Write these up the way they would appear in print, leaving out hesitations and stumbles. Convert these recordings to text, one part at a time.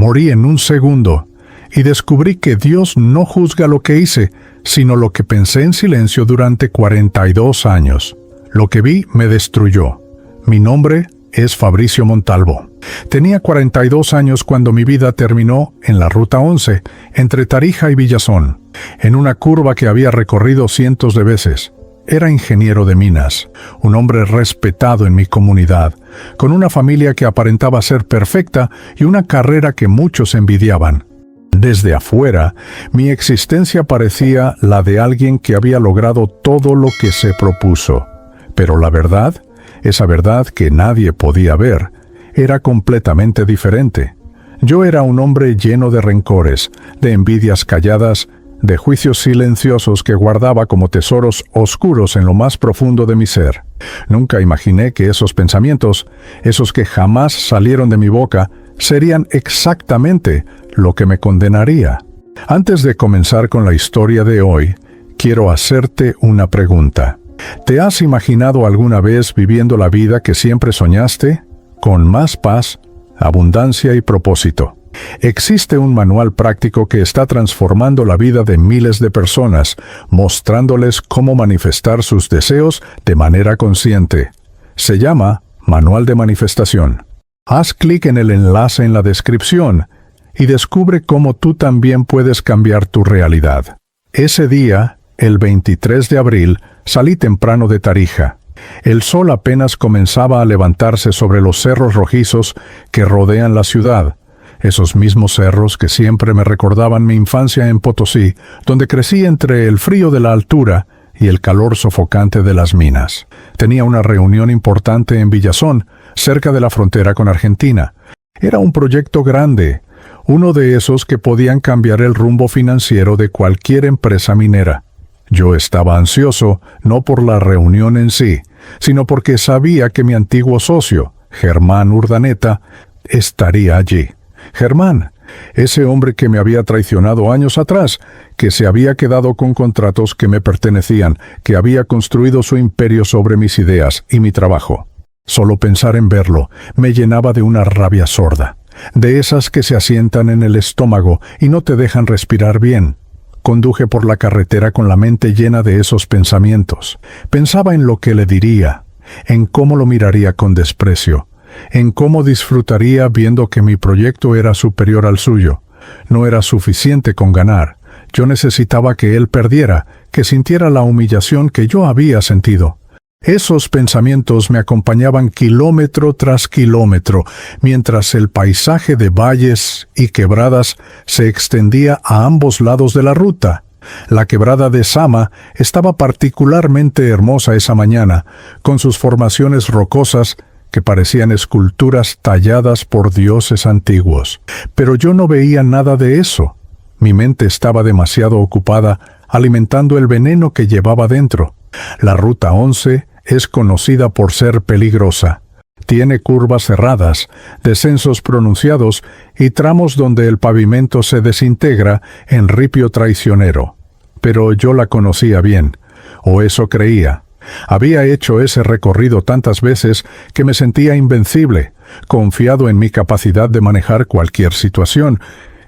Morí en un segundo, y descubrí que Dios no juzga lo que hice, sino lo que pensé en silencio durante 42 años. Lo que vi me destruyó. Mi nombre es Fabricio Montalvo. Tenía 42 años cuando mi vida terminó en la Ruta 11, entre Tarija y Villazón, en una curva que había recorrido cientos de veces. Era ingeniero de minas, un hombre respetado en mi comunidad, con una familia que aparentaba ser perfecta y una carrera que muchos envidiaban. Desde afuera, mi existencia parecía la de alguien que había logrado todo lo que se propuso. Pero la verdad, esa verdad que nadie podía ver, era completamente diferente. Yo era un hombre lleno de rencores, de envidias calladas, de juicios silenciosos que guardaba como tesoros oscuros en lo más profundo de mi ser. Nunca imaginé que esos pensamientos, esos que jamás salieron de mi boca, serían exactamente lo que me condenaría. Antes de comenzar con la historia de hoy, quiero hacerte una pregunta. ¿Te has imaginado alguna vez viviendo la vida que siempre soñaste? Con más paz, abundancia y propósito. Existe un manual práctico que está transformando la vida de miles de personas, mostrándoles cómo manifestar sus deseos de manera consciente. Se llama Manual de Manifestación. Haz clic en el enlace en la descripción y descubre cómo tú también puedes cambiar tu realidad. Ese día, el 23 de abril, salí temprano de Tarija. El sol apenas comenzaba a levantarse sobre los cerros rojizos que rodean la ciudad. Esos mismos cerros que siempre me recordaban mi infancia en Potosí, donde crecí entre el frío de la altura y el calor sofocante de las minas. Tenía una reunión importante en Villazón, cerca de la frontera con Argentina. Era un proyecto grande, uno de esos que podían cambiar el rumbo financiero de cualquier empresa minera. Yo estaba ansioso, no por la reunión en sí, sino porque sabía que mi antiguo socio, Germán Urdaneta, estaría allí. Germán, ese hombre que me había traicionado años atrás, que se había quedado con contratos que me pertenecían, que había construido su imperio sobre mis ideas y mi trabajo. Solo pensar en verlo me llenaba de una rabia sorda, de esas que se asientan en el estómago y no te dejan respirar bien. Conduje por la carretera con la mente llena de esos pensamientos. Pensaba en lo que le diría, en cómo lo miraría con desprecio, en cómo disfrutaría viendo que mi proyecto era superior al suyo. No era suficiente con ganar. Yo necesitaba que él perdiera, que sintiera la humillación que yo había sentido. Esos pensamientos me acompañaban kilómetro tras kilómetro, mientras el paisaje de valles y quebradas se extendía a ambos lados de la ruta. La quebrada de Sama estaba particularmente hermosa esa mañana, con sus formaciones rocosas que parecían esculturas talladas por dioses antiguos. Pero yo no veía nada de eso. Mi mente estaba demasiado ocupada alimentando el veneno que llevaba dentro. La Ruta 11 es conocida por ser peligrosa. Tiene curvas cerradas, descensos pronunciados y tramos donde el pavimento se desintegra en ripio traicionero. Pero yo la conocía bien, o eso creía. Había hecho ese recorrido tantas veces que me sentía invencible, confiado en mi capacidad de manejar cualquier situación.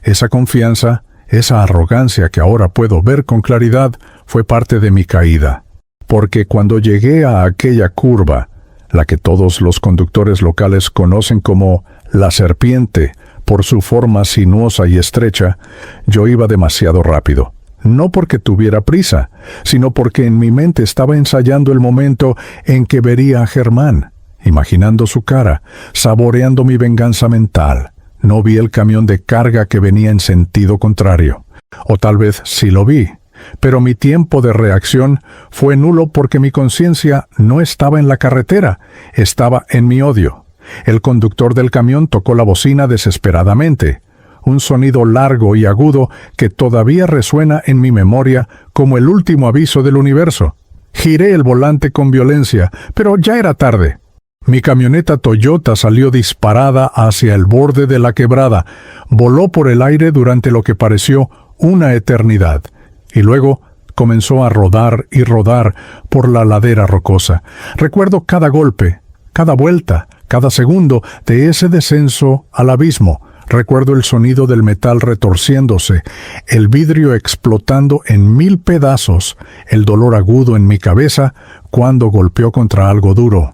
Esa confianza, esa arrogancia que ahora puedo ver con claridad, fue parte de mi caída. Porque cuando llegué a aquella curva, la que todos los conductores locales conocen como la serpiente, por su forma sinuosa y estrecha, yo iba demasiado rápido. No porque tuviera prisa, sino porque en mi mente estaba ensayando el momento en que vería a Germán, imaginando su cara, saboreando mi venganza mental. No vi el camión de carga que venía en sentido contrario. O tal vez sí lo vi, pero mi tiempo de reacción fue nulo porque mi conciencia no estaba en la carretera, estaba en mi odio. El conductor del camión tocó la bocina desesperadamente. Un sonido largo y agudo que todavía resuena en mi memoria como el último aviso del universo. Giré el volante con violencia, pero ya era tarde. Mi camioneta Toyota salió disparada hacia el borde de la quebrada, voló por el aire durante lo que pareció una eternidad, y luego comenzó a rodar y rodar por la ladera rocosa. Recuerdo cada golpe, cada vuelta, cada segundo de ese descenso al abismo. Recuerdo el sonido del metal retorciéndose, el vidrio explotando en 1000 pedazos, el dolor agudo en mi cabeza cuando golpeó contra algo duro.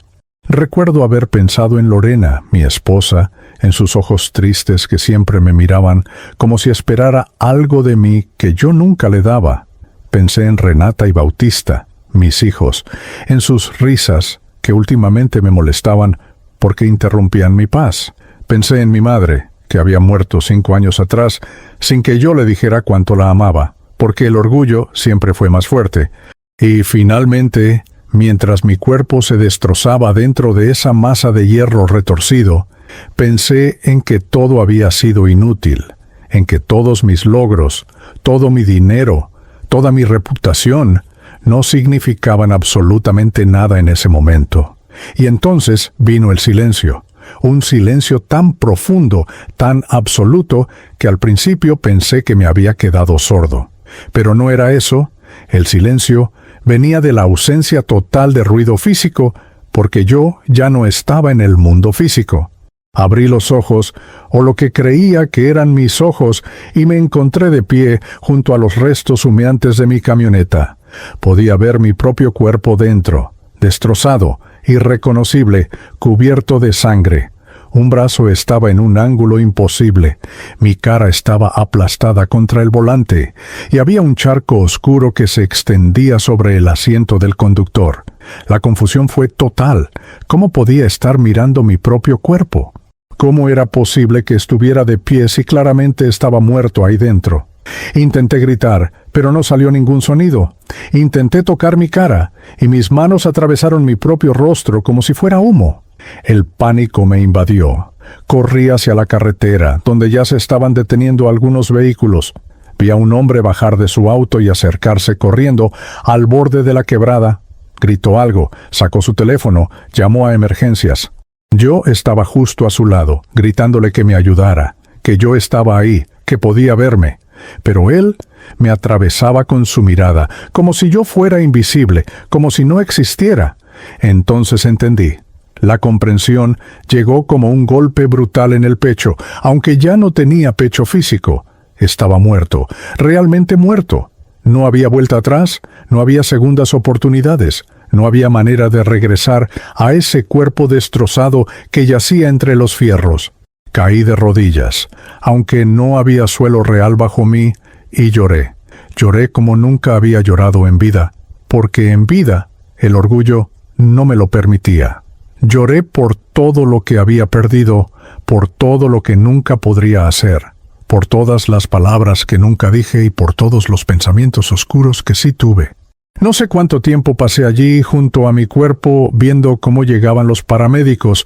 Recuerdo haber pensado en Lorena, mi esposa, en sus ojos tristes que siempre me miraban como si esperara algo de mí que yo nunca le daba. Pensé en Renata y Bautista, mis hijos, en sus risas que últimamente me molestaban porque interrumpían mi paz. Pensé en mi madre, que había muerto 5 años atrás, sin que yo le dijera cuánto la amaba, porque el orgullo siempre fue más fuerte. Y finalmente, mientras mi cuerpo se destrozaba dentro de esa masa de hierro retorcido, pensé en que todo había sido inútil, en que todos mis logros, todo mi dinero, toda mi reputación, no significaban absolutamente nada en ese momento. Y entonces vino el silencio. Un silencio tan profundo, tan absoluto, que al principio pensé que me había quedado sordo. Pero no era eso. El silencio venía de la ausencia total de ruido físico, porque yo ya no estaba en el mundo físico. Abrí los ojos, o lo que creía que eran mis ojos, y me encontré de pie junto a los restos humeantes de mi camioneta. Podía ver mi propio cuerpo dentro, destrozado, irreconocible, cubierto de sangre. Un brazo estaba en un ángulo imposible, mi cara estaba aplastada contra el volante, y había un charco oscuro que se extendía sobre el asiento del conductor. La confusión fue total. ¿Cómo podía estar mirando mi propio cuerpo? ¿Cómo era posible que estuviera de pie si claramente estaba muerto ahí dentro? Intenté gritar, pero no salió ningún sonido. Intenté tocar mi cara, y mis manos atravesaron mi propio rostro como si fuera humo. El pánico me invadió. Corrí hacia la carretera, donde ya se estaban deteniendo algunos vehículos. Vi a un hombre bajar de su auto y acercarse corriendo al borde de la quebrada. Gritó algo, sacó su teléfono, llamó a emergencias. Yo estaba justo a su lado, gritándole que me ayudara, que yo estaba ahí, que podía verme. Pero él me atravesaba con su mirada, como si yo fuera invisible, como si no existiera. Entonces entendí. La comprensión llegó como un golpe brutal en el pecho, aunque ya no tenía pecho físico. Estaba muerto, realmente muerto. No había vuelta atrás, no había segundas oportunidades, no había manera de regresar a ese cuerpo destrozado que yacía entre los fierros. Caí de rodillas, aunque no había suelo real bajo mí, y lloré. Lloré como nunca había llorado en vida, porque en vida el orgullo no me lo permitía. Lloré por todo lo que había perdido, por todo lo que nunca podría hacer, por todas las palabras que nunca dije y por todos los pensamientos oscuros que sí tuve. No sé cuánto tiempo pasé allí junto a mi cuerpo viendo cómo llegaban los paramédicos,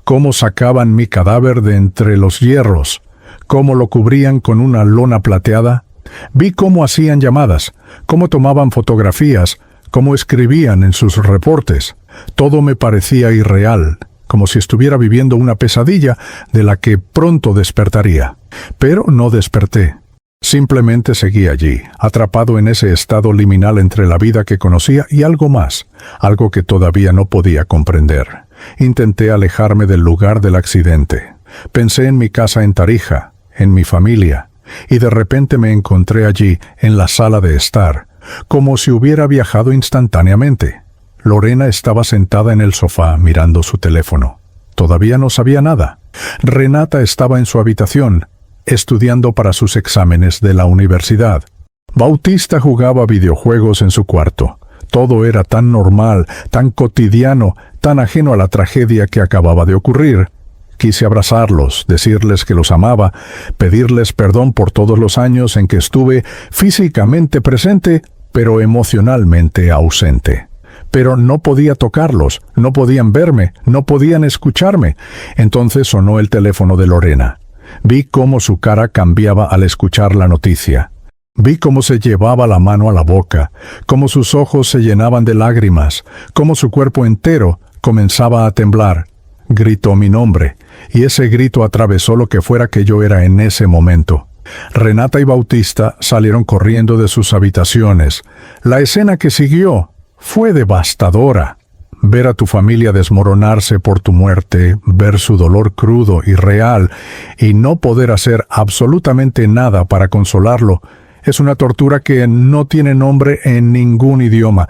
cómo sacaban mi cadáver de entre los hierros, cómo lo cubrían con una lona plateada. Vi cómo hacían llamadas, cómo tomaban fotografías, cómo escribían en sus reportes. Todo me parecía irreal, como si estuviera viviendo una pesadilla de la que pronto despertaría. Pero no desperté. Simplemente seguí allí, atrapado en ese estado liminal entre la vida que conocía y algo más, algo que todavía no podía comprender. Intenté alejarme del lugar del accidente. Pensé en mi casa en Tarija, en mi familia, y de repente me encontré allí, en la sala de estar, como si hubiera viajado instantáneamente. Lorena estaba sentada en el sofá mirando su teléfono. Todavía no sabía nada. Renata estaba en su habitación, estudiando para sus exámenes de la universidad. Bautista jugaba videojuegos en su cuarto. Todo era tan normal, tan cotidiano, tan ajeno a la tragedia que acababa de ocurrir. Quise abrazarlos, decirles que los amaba, pedirles perdón por todos los años en que estuve físicamente presente, pero emocionalmente ausente. Pero no podía tocarlos, no podían verme, no podían escucharme. Entonces sonó el teléfono de Lorena. Vi cómo su cara cambiaba al escuchar la noticia. Vi cómo se llevaba la mano a la boca, cómo sus ojos se llenaban de lágrimas, cómo su cuerpo entero comenzaba a temblar. Gritó mi nombre, y ese grito atravesó lo que fuera que yo era en ese momento. Renata y Bautista salieron corriendo de sus habitaciones. La escena que siguió fue devastadora. Ver a tu familia desmoronarse por tu muerte, ver su dolor crudo y real, y no poder hacer absolutamente nada para consolarlo, es una tortura que no tiene nombre en ningún idioma.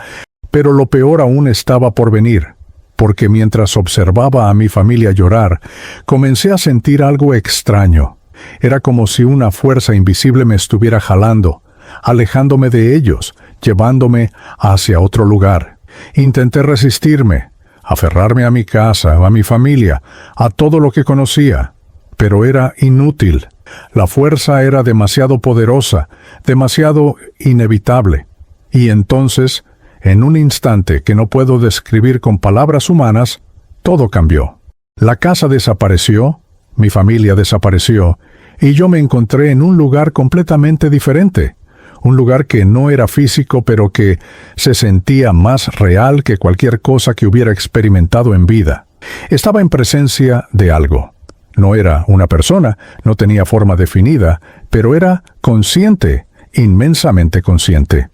Pero lo peor aún estaba por venir, porque mientras observaba a mi familia llorar, comencé a sentir algo extraño. Era como si una fuerza invisible me estuviera jalando, alejándome de ellos, llevándome hacia otro lugar. Intenté resistirme, aferrarme a mi casa, a mi familia, a todo lo que conocía, pero era inútil. La fuerza era demasiado poderosa, demasiado inevitable. Y entonces, en un instante que no puedo describir con palabras humanas, todo cambió. La casa desapareció, mi familia desapareció, y yo me encontré en un lugar completamente diferente. Un lugar que no era físico, pero que se sentía más real que cualquier cosa que hubiera experimentado en vida. Estaba en presencia de algo. No era una persona, no tenía forma definida, pero era consciente, inmensamente consciente.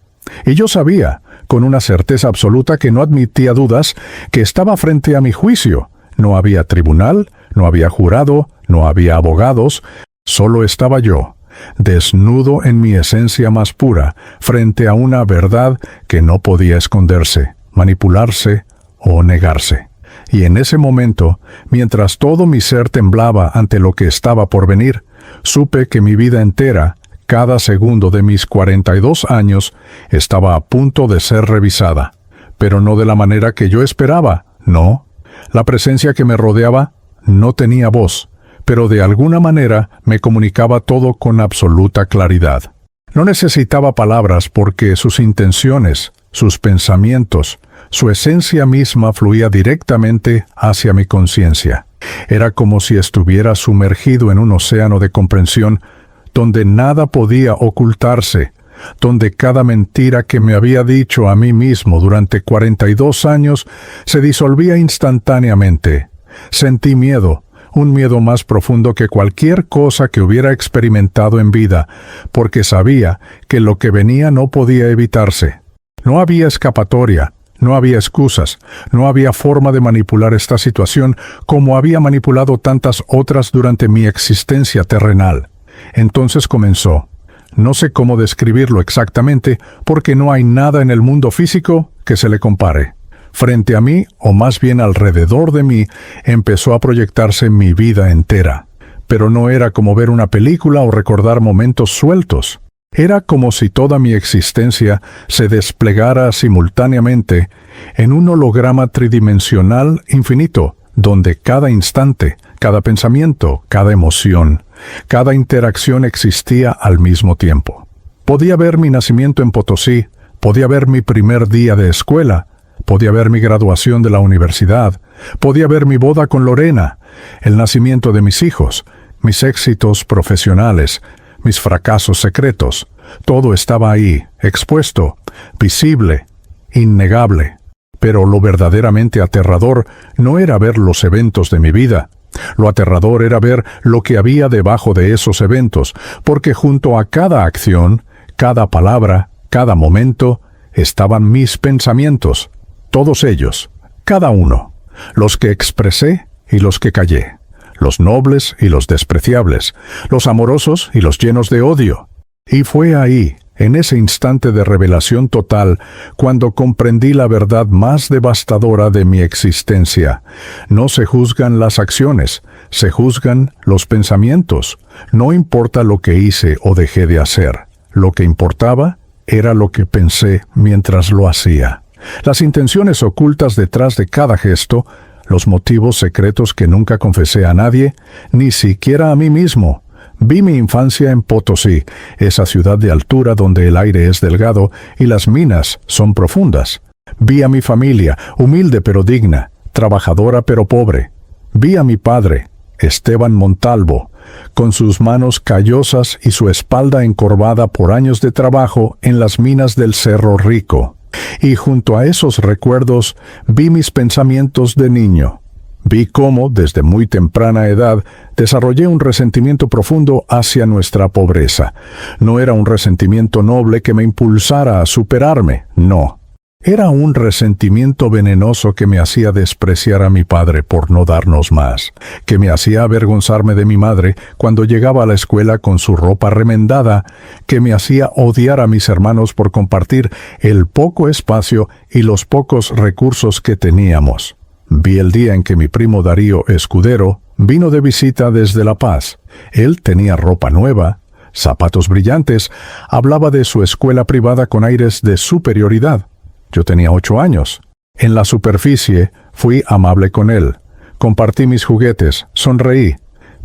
Y yo sabía, con una certeza absoluta que no admitía dudas, que estaba frente a mi juicio. No había tribunal, no había jurado, no había abogados, solo estaba yo, desnudo en mi esencia más pura, frente a una verdad que no podía esconderse, manipularse o negarse. Y en ese momento, mientras todo mi ser temblaba ante lo que estaba por venir, supe que mi vida entera, cada segundo de mis 42 años, estaba a punto de ser revisada. Pero no de la manera que yo esperaba, no. La presencia que me rodeaba no tenía voz, pero de alguna manera me comunicaba todo con absoluta claridad. No necesitaba palabras porque sus intenciones, sus pensamientos, su esencia misma fluía directamente hacia mi conciencia. Era como si estuviera sumergido en un océano de comprensión donde nada podía ocultarse, donde cada mentira que me había dicho a mí mismo durante 42 años se disolvía instantáneamente. Sentí miedo, un miedo más profundo que cualquier cosa que hubiera experimentado en vida, porque sabía que lo que venía no podía evitarse. No había escapatoria, no había excusas, no había forma de manipular esta situación como había manipulado tantas otras durante mi existencia terrenal. Entonces comenzó. No sé cómo describirlo exactamente, porque no hay nada en el mundo físico que se le compare. Frente a mí, o más bien alrededor de mí, empezó a proyectarse mi vida entera. Pero no era como ver una película o recordar momentos sueltos. Era como si toda mi existencia se desplegara simultáneamente en un holograma tridimensional infinito, donde cada instante, cada pensamiento, cada emoción, cada interacción existía al mismo tiempo. Podía ver mi nacimiento en Potosí, podía ver mi primer día de escuela, podía ver mi graduación de la universidad, podía ver mi boda con Lorena, el nacimiento de mis hijos, mis éxitos profesionales, mis fracasos secretos. Todo estaba ahí, expuesto, visible, innegable. Pero lo verdaderamente aterrador no era ver los eventos de mi vida. Lo aterrador era ver lo que había debajo de esos eventos, porque junto a cada acción, cada palabra, cada momento, estaban mis pensamientos, todos ellos, cada uno, los que expresé y los que callé, los nobles y los despreciables, los amorosos y los llenos de odio. Y fue ahí, en ese instante de revelación total, cuando comprendí la verdad más devastadora de mi existencia. No se juzgan las acciones, se juzgan los pensamientos. No importa lo que hice o dejé de hacer. Lo que importaba era lo que pensé mientras lo hacía. Las intenciones ocultas detrás de cada gesto, los motivos secretos que nunca confesé a nadie, ni siquiera a mí mismo. Vi mi infancia en Potosí, esa ciudad de altura donde el aire es delgado y las minas son profundas. Vi a mi familia, humilde pero digna, trabajadora pero pobre. Vi a mi padre, Esteban Montalvo, con sus manos callosas y su espalda encorvada por años de trabajo en las minas del Cerro Rico. Y junto a esos recuerdos vi mis pensamientos de niño. Vi cómo, desde muy temprana edad, desarrollé un resentimiento profundo hacia nuestra pobreza. No era un resentimiento noble que me impulsara a superarme, no. Era un resentimiento venenoso que me hacía despreciar a mi padre por no darnos más, que me hacía avergonzarme de mi madre cuando llegaba a la escuela con su ropa remendada, que me hacía odiar a mis hermanos por compartir el poco espacio y los pocos recursos que teníamos. Vi el día en que mi primo Darío Escudero vino de visita desde La Paz. Él tenía ropa nueva, zapatos brillantes, hablaba de su escuela privada con aires de superioridad. Yo tenía 8 años. En la superficie fui amable con él. Compartí mis juguetes, sonreí.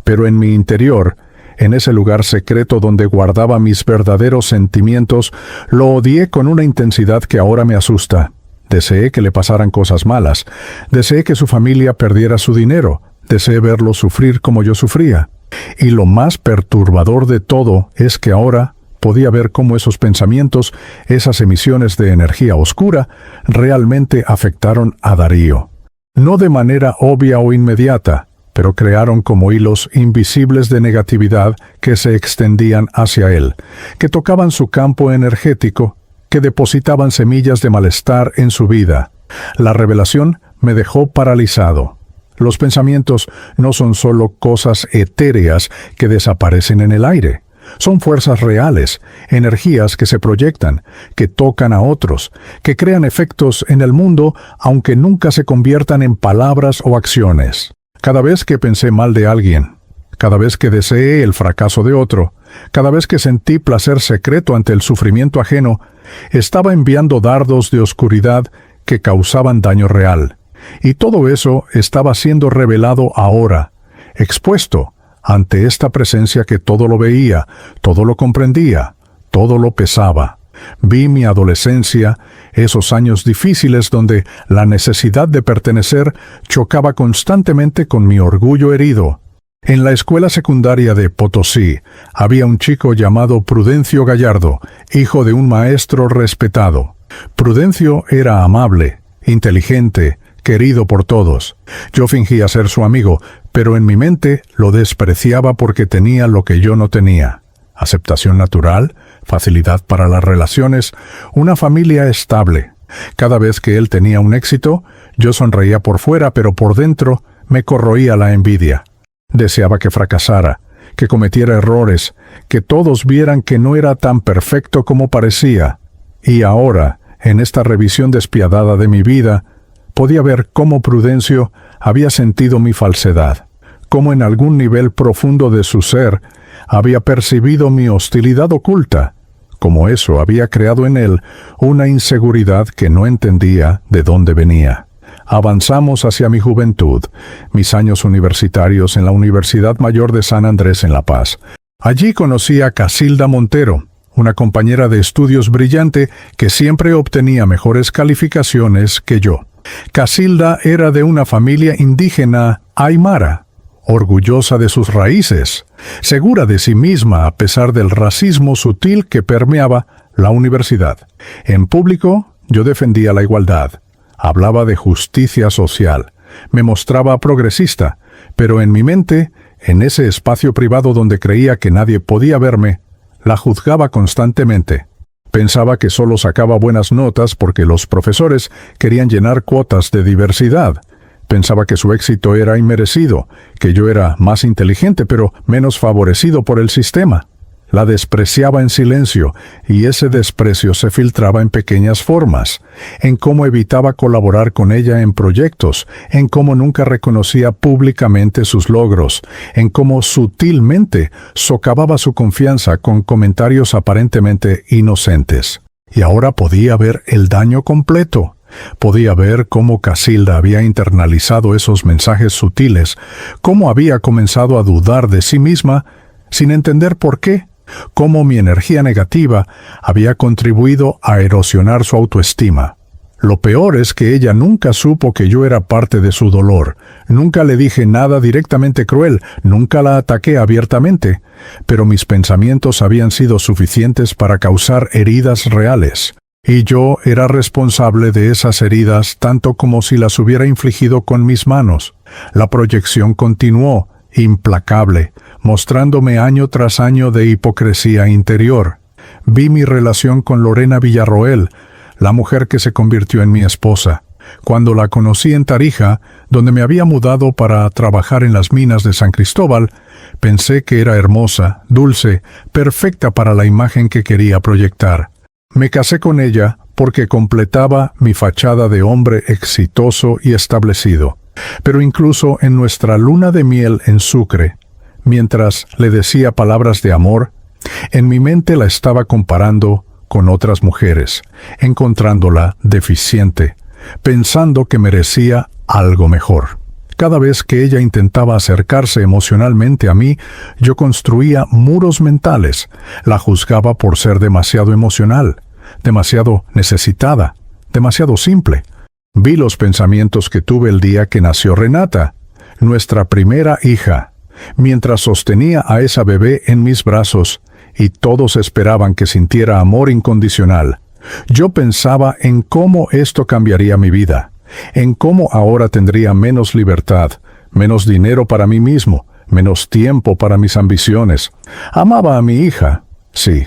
Pero en mi interior, en ese lugar secreto donde guardaba mis verdaderos sentimientos, lo odié con una intensidad que ahora me asusta. Deseé que le pasaran cosas malas. Deseé que su familia perdiera su dinero. Deseé verlo sufrir como yo sufría. Y lo más perturbador de todo es que ahora podía ver cómo esos pensamientos, esas emisiones de energía oscura, realmente afectaron a Darío. No de manera obvia o inmediata, pero crearon como hilos invisibles de negatividad que se extendían hacia él, que tocaban su campo energético, que depositaban semillas de malestar en su vida. La revelación me dejó paralizado. Los pensamientos no son solo cosas etéreas que desaparecen en el aire. Son fuerzas reales, energías que se proyectan, que tocan a otros, que crean efectos en el mundo, aunque nunca se conviertan en palabras o acciones. Cada vez que pensé mal de alguien, cada vez que deseé el fracaso de otro, cada vez que sentí placer secreto ante el sufrimiento ajeno, estaba enviando dardos de oscuridad que causaban daño real. Y todo eso estaba siendo revelado ahora, expuesto, ante esta presencia que todo lo veía, todo lo comprendía, todo lo pesaba. Vi mi adolescencia, esos años difíciles donde la necesidad de pertenecer chocaba constantemente con mi orgullo herido. En la escuela secundaria de Potosí había un chico llamado Prudencio Gallardo, hijo de un maestro respetado. Prudencio era amable, inteligente, querido por todos. Yo fingía ser su amigo, pero en mi mente lo despreciaba porque tenía lo que yo no tenía. Aceptación natural, facilidad para las relaciones, una familia estable. Cada vez que él tenía un éxito, yo sonreía por fuera, pero por dentro me corroía la envidia. Deseaba que fracasara, que cometiera errores, que todos vieran que no era tan perfecto como parecía. Y ahora, en esta revisión despiadada de mi vida, podía ver cómo Prudencio había sentido mi falsedad, cómo en algún nivel profundo de su ser había percibido mi hostilidad oculta, cómo eso había creado en él una inseguridad que no entendía de dónde venía. Avanzamos hacia mi juventud, mis años universitarios en la Universidad Mayor de San Andrés en La Paz. Allí conocí a Casilda Montero, una compañera de estudios brillante que siempre obtenía mejores calificaciones que yo. Casilda era de una familia indígena aymara, orgullosa de sus raíces, segura de sí misma a pesar del racismo sutil que permeaba la universidad. En público, yo defendía la igualdad, hablaba de justicia social, me mostraba progresista, pero en mi mente, en ese espacio privado donde creía que nadie podía verme, la juzgaba constantemente. Pensaba que solo sacaba buenas notas porque los profesores querían llenar cuotas de diversidad. Pensaba que su éxito era inmerecido, que yo era más inteligente pero menos favorecido por el sistema. La despreciaba en silencio, y ese desprecio se filtraba en pequeñas formas, en cómo evitaba colaborar con ella en proyectos, en cómo nunca reconocía públicamente sus logros, en cómo sutilmente socavaba su confianza con comentarios aparentemente inocentes. Y ahora podía ver el daño completo. Podía ver cómo Casilda había internalizado esos mensajes sutiles, cómo había comenzado a dudar de sí misma sin entender por qué. Cómo mi energía negativa había contribuido a erosionar su autoestima. Lo peor es que ella nunca supo que yo era parte de su dolor. Nunca le dije nada directamente cruel, nunca la ataqué abiertamente, pero mis pensamientos habían sido suficientes para causar heridas reales. Y yo era responsable de esas heridas tanto como si las hubiera infligido con mis manos. La proyección continuó, implacable, mostrándome año tras año de hipocresía interior. Vi mi relación con Lorena Villarroel, la mujer que se convirtió en mi esposa. Cuando la conocí en Tarija, donde me había mudado para trabajar en las minas de San Cristóbal, pensé que era hermosa, dulce, perfecta para la imagen que quería proyectar. Me casé con ella porque completaba mi fachada de hombre exitoso y establecido. Pero incluso en nuestra luna de miel en Sucre, mientras le decía palabras de amor, en mi mente la estaba comparando con otras mujeres, encontrándola deficiente, pensando que merecía algo mejor. Cada vez que ella intentaba acercarse emocionalmente a mí, yo construía muros mentales. La juzgaba por ser demasiado emocional, demasiado necesitada, demasiado simple. Vi los pensamientos que tuve el día que nació Renata, nuestra primera hija, mientras sostenía a esa bebé en mis brazos, y todos esperaban que sintiera amor incondicional. Yo pensaba en cómo esto cambiaría mi vida, en cómo ahora tendría menos libertad, menos dinero para mí mismo, menos tiempo para mis ambiciones. Amaba a mi hija, sí,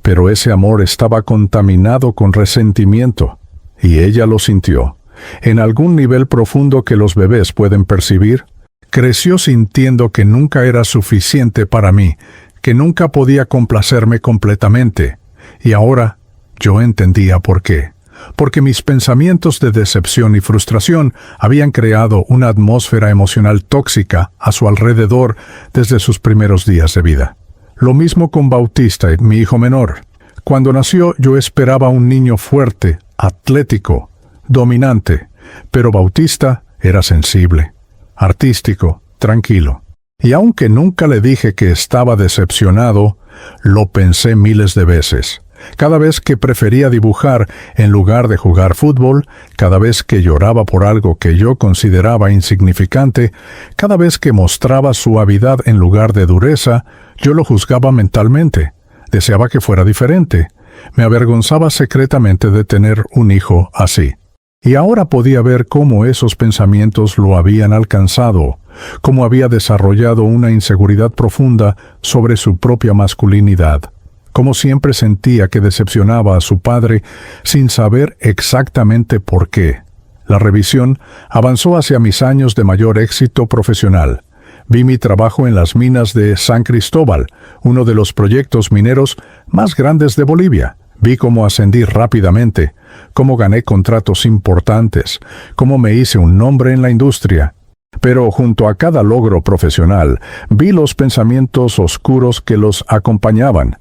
pero ese amor estaba contaminado con resentimiento, y ella lo sintió. En algún nivel profundo que los bebés pueden percibir, creció sintiendo que nunca era suficiente para mí, que nunca podía complacerme completamente, y ahora yo entendía por qué. Porque mis pensamientos de decepción y frustración habían creado una atmósfera emocional tóxica a su alrededor desde sus primeros días de vida. Lo mismo con Bautista, mi hijo menor. Cuando nació yo esperaba un niño fuerte, atlético, dominante, pero Bautista era sensible, artístico, tranquilo. Y aunque nunca le dije que estaba decepcionado, lo pensé miles de veces. Cada vez que prefería dibujar en lugar de jugar fútbol, cada vez que lloraba por algo que yo consideraba insignificante, cada vez que mostraba suavidad en lugar de dureza, yo lo juzgaba mentalmente. Deseaba que fuera diferente. Me avergonzaba secretamente de tener un hijo así. Y ahora podía ver cómo esos pensamientos lo habían alcanzado, cómo había desarrollado una inseguridad profunda sobre su propia masculinidad. Como siempre sentía que decepcionaba a su padre sin saber exactamente por qué. La revisión avanzó hacia mis años de mayor éxito profesional. Vi mi trabajo en las minas de San Cristóbal, uno de los proyectos mineros más grandes de Bolivia. Vi cómo ascendí rápidamente, cómo gané contratos importantes, cómo me hice un nombre en la industria. Pero junto a cada logro profesional, vi los pensamientos oscuros que los acompañaban.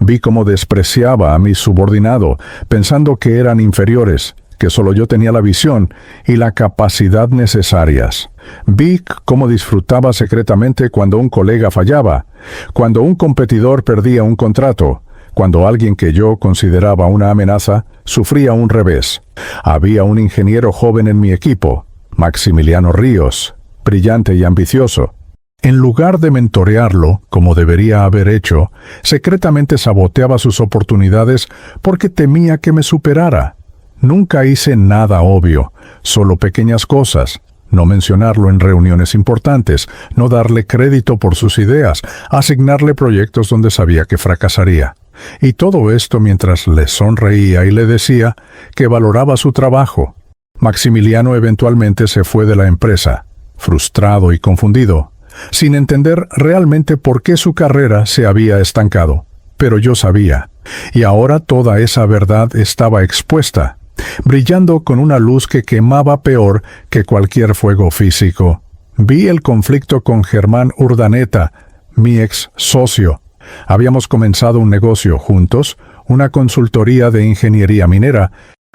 Vi cómo despreciaba a mi subordinado, pensando que eran inferiores, que solo yo tenía la visión y la capacidad necesarias. Vi cómo disfrutaba secretamente cuando un colega fallaba, cuando un competidor perdía un contrato, cuando alguien que yo consideraba una amenaza sufría un revés. Había un ingeniero joven en mi equipo, Maximiliano Ríos, brillante y ambicioso. En lugar de mentorearlo, como debería haber hecho, secretamente saboteaba sus oportunidades porque temía que me superara. Nunca hice nada obvio, solo pequeñas cosas. No mencionarlo en reuniones importantes, no darle crédito por sus ideas, asignarle proyectos donde sabía que fracasaría. Y todo esto mientras le sonreía y le decía que valoraba su trabajo. Maximiliano eventualmente se fue de la empresa, frustrado y confundido, sin entender realmente por qué su carrera se había estancado. Pero yo sabía, y ahora toda esa verdad estaba expuesta, brillando con una luz que quemaba peor que cualquier fuego físico. Vi el conflicto con Germán Urdaneta, mi ex socio. Habíamos comenzado un negocio juntos, una consultoría de ingeniería minera.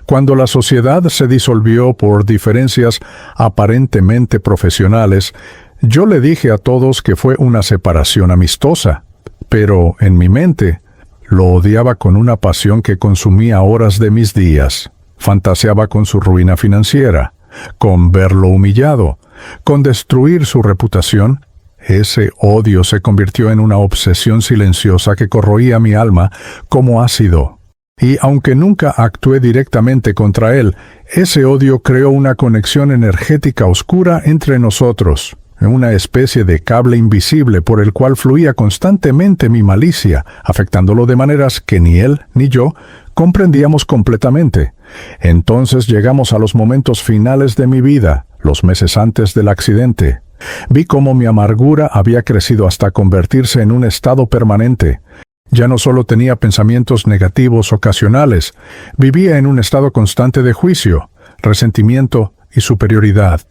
Cuando la sociedad se disolvió por diferencias aparentemente profesionales, yo le dije a todos que fue una separación amistosa, pero en mi mente lo odiaba con una pasión que consumía horas de mis días. Fantaseaba con su ruina financiera, con verlo humillado, con destruir su reputación. Ese odio se convirtió en una obsesión silenciosa que corroía mi alma como ácido. Y aunque nunca actué directamente contra él, ese odio creó una conexión energética oscura entre nosotros, una especie de cable invisible por el cual fluía constantemente mi malicia, afectándolo de maneras que ni él ni yo comprendíamos completamente. Entonces llegamos a los momentos finales de mi vida, los meses antes del accidente. Vi cómo mi amargura había crecido hasta convertirse en un estado permanente. Ya no solo tenía pensamientos negativos ocasionales, vivía en un estado constante de juicio, resentimiento y superioridad.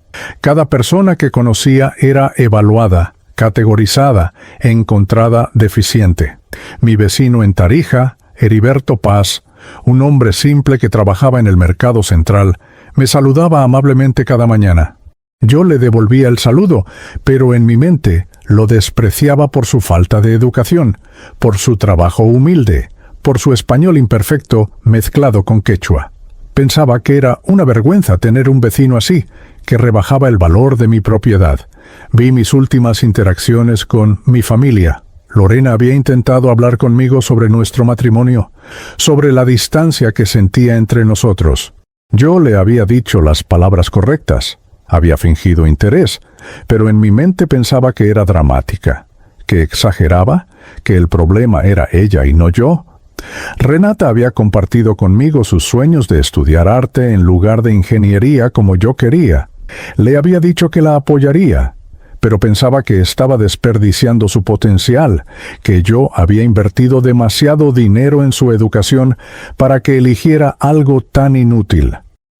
Cada persona que conocía era evaluada, categorizada e encontrada deficiente. Mi vecino en Tarija, Heriberto Paz, un hombre simple que trabajaba en el mercado central, me saludaba amablemente cada mañana. Yo le devolvía el saludo, pero en mi mente lo despreciaba por su falta de educación, por su trabajo humilde, por su español imperfecto mezclado con quechua. Pensaba que era una vergüenza tener un vecino así, que rebajaba el valor de mi propiedad. Vi mis últimas interacciones con mi familia. Lorena había intentado hablar conmigo sobre nuestro matrimonio, sobre la distancia que sentía entre nosotros. Yo le había dicho las palabras correctas. Había fingido interés, pero en mi mente pensaba que era dramática, que exageraba, que el problema era ella y no yo. Renata había compartido conmigo sus sueños de estudiar arte en lugar de ingeniería como yo quería. Le había dicho que la apoyaría, pero pensaba que estaba desperdiciando su potencial, que yo había invertido demasiado dinero en su educación para que eligiera algo tan inútil.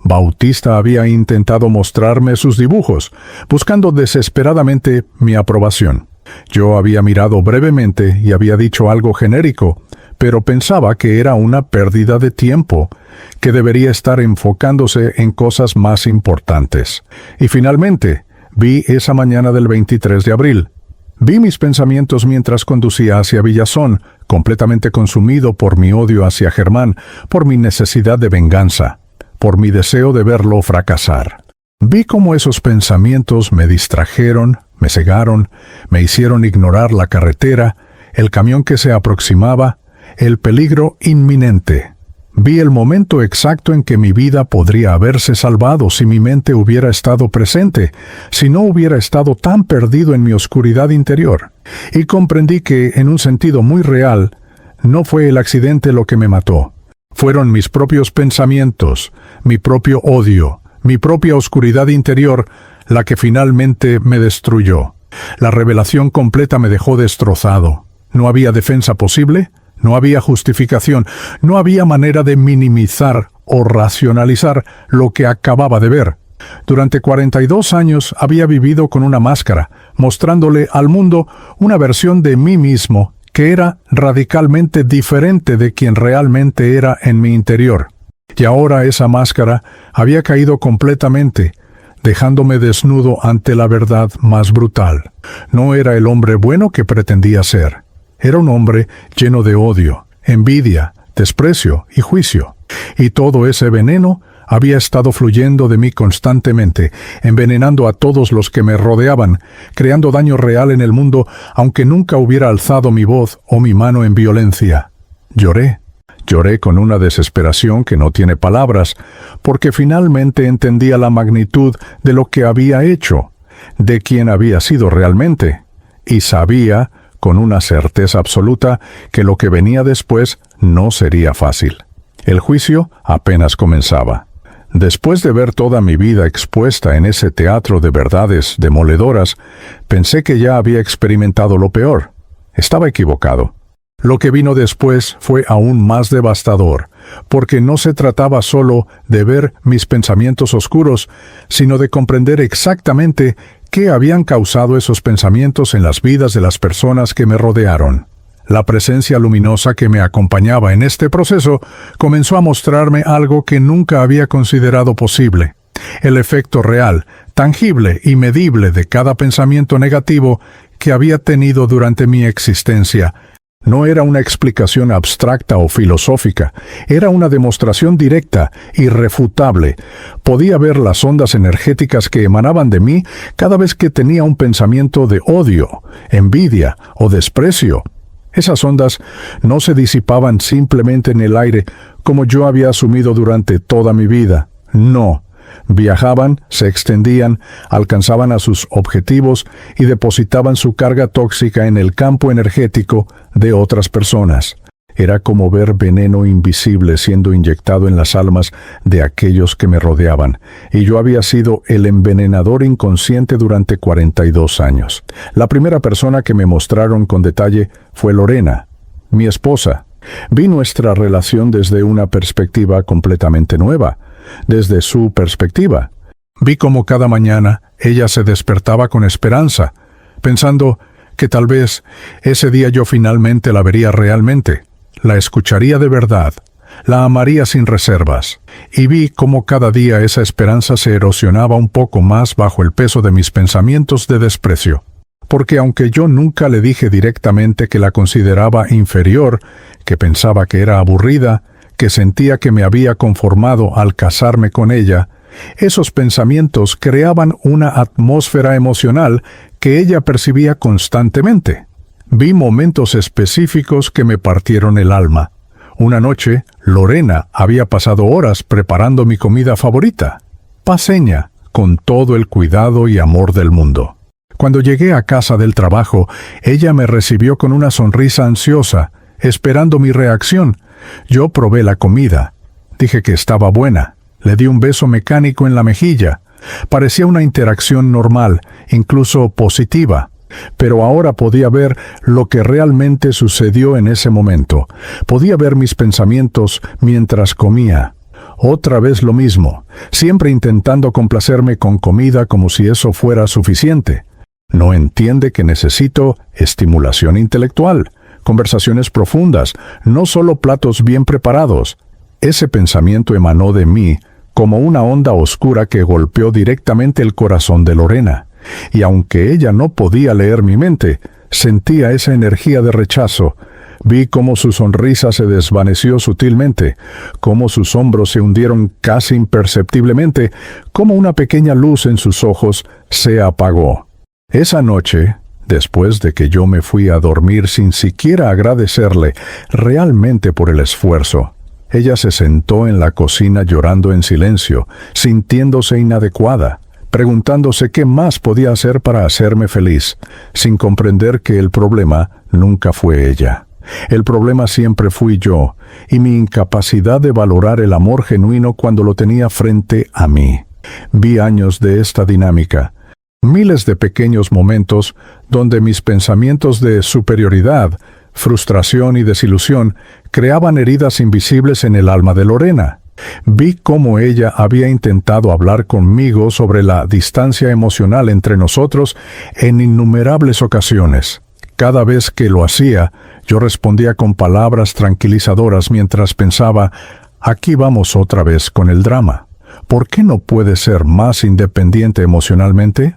Bautista había intentado mostrarme sus dibujos, buscando desesperadamente mi aprobación. Yo había mirado brevemente y había dicho algo genérico, pero pensaba que era una pérdida de tiempo, que debería estar enfocándose en cosas más importantes. Y finalmente, vi esa mañana del 23 de abril. Vi mis pensamientos mientras conducía hacia Villazón, completamente consumido por mi odio hacia Germán, por mi necesidad de venganza, por mi deseo de verlo fracasar. Vi cómo esos pensamientos me distrajeron, me cegaron, me hicieron ignorar la carretera, el camión que se aproximaba, el peligro inminente. Vi el momento exacto en que mi vida podría haberse salvado si mi mente hubiera estado presente, si no hubiera estado tan perdido en mi oscuridad interior. Y comprendí que, en un sentido muy real, no fue el accidente lo que me mató. Fueron mis propios pensamientos, mi propio odio, mi propia oscuridad interior, la que finalmente me destruyó. La revelación completa me dejó destrozado. No había defensa posible, no había justificación, no había manera de minimizar o racionalizar lo que acababa de ver. Durante 42 años había vivido con una máscara, mostrándole al mundo una versión de mí mismo que era radicalmente diferente de quien realmente era en mi interior. Y ahora esa máscara había caído completamente, dejándome desnudo ante la verdad más brutal. No era el hombre bueno que pretendía ser. Era un hombre lleno de odio, envidia, desprecio y juicio. Y todo ese veneno había estado fluyendo de mí constantemente, envenenando a todos los que me rodeaban, creando daño real en el mundo, aunque nunca hubiera alzado mi voz o mi mano en violencia. Lloré. Lloré con una desesperación que no tiene palabras, porque finalmente entendía la magnitud de lo que había hecho, de quién había sido realmente, y sabía, con una certeza absoluta, que lo que venía después no sería fácil. El juicio apenas comenzaba. Después de ver toda mi vida expuesta en ese teatro de verdades demoledoras, pensé que ya había experimentado lo peor. Estaba equivocado. Lo que vino después fue aún más devastador, porque no se trataba solo de ver mis pensamientos oscuros, sino de comprender exactamente qué habían causado esos pensamientos en las vidas de las personas que me rodearon. La presencia luminosa que me acompañaba en este proceso comenzó a mostrarme algo que nunca había considerado posible. El efecto real, tangible y medible de cada pensamiento negativo que había tenido durante mi existencia. No era una explicación abstracta o filosófica, era una demostración directa, irrefutable. Podía ver las ondas energéticas que emanaban de mí cada vez que tenía un pensamiento de odio, envidia o desprecio. Esas ondas no se disipaban simplemente en el aire, como yo había asumido durante toda mi vida. No. Viajaban, se extendían, alcanzaban a sus objetivos y depositaban su carga tóxica en el campo energético de otras personas. Era como ver veneno invisible siendo inyectado en las almas de aquellos que me rodeaban, y yo había sido el envenenador inconsciente durante 42 años. La primera persona que me mostraron con detalle fue Lorena, mi esposa. Vi nuestra relación desde una perspectiva completamente nueva, desde su perspectiva. Vi cómo cada mañana ella se despertaba con esperanza, pensando que tal vez ese día yo finalmente la vería realmente, la escucharía de verdad, la amaría sin reservas. Y vi cómo cada día esa esperanza se erosionaba un poco más bajo el peso de mis pensamientos de desprecio. Porque aunque yo nunca le dije directamente que la consideraba inferior, que pensaba que era aburrida, que sentía que me había conformado al casarme con ella, esos pensamientos creaban una atmósfera emocional que ella percibía constantemente. Vi momentos específicos que me partieron el alma. Una noche, Lorena había pasado horas preparando mi comida favorita, paceña, con todo el cuidado y amor del mundo. Cuando llegué a casa del trabajo, ella me recibió con una sonrisa ansiosa, esperando mi reacción. Yo probé la comida. Dije que estaba buena. Le di un beso mecánico en la mejilla. Parecía una interacción normal, incluso positiva. Pero ahora podía ver lo que realmente sucedió en ese momento. Podía ver mis pensamientos mientras comía. Otra vez lo mismo, siempre intentando complacerme con comida como si eso fuera suficiente. No entiende que necesito estimulación intelectual, conversaciones profundas, no solo platos bien preparados. Ese pensamiento emanó de mí como una onda oscura que golpeó directamente el corazón de Lorena. Y aunque ella no podía leer mi mente, sentía esa energía de rechazo. Vi cómo su sonrisa se desvaneció sutilmente, cómo sus hombros se hundieron casi imperceptiblemente, cómo una pequeña luz en sus ojos se apagó. Esa noche, después de que yo me fui a dormir sin siquiera agradecerle realmente por el esfuerzo, ella se sentó en la cocina llorando en silencio, sintiéndose inadecuada, preguntándose qué más podía hacer para hacerme feliz, sin comprender que el problema nunca fue ella. El problema siempre fui yo, y mi incapacidad de valorar el amor genuino cuando lo tenía frente a mí. Vi años de esta dinámica, miles de pequeños momentos donde mis pensamientos de superioridad, frustración y desilusión creaban heridas invisibles en el alma de Lorena. Vi cómo ella había intentado hablar conmigo sobre la distancia emocional entre nosotros en innumerables ocasiones. Cada vez que lo hacía, yo respondía con palabras tranquilizadoras mientras pensaba, aquí vamos otra vez con el drama. ¿Por qué no puede ser más independiente emocionalmente?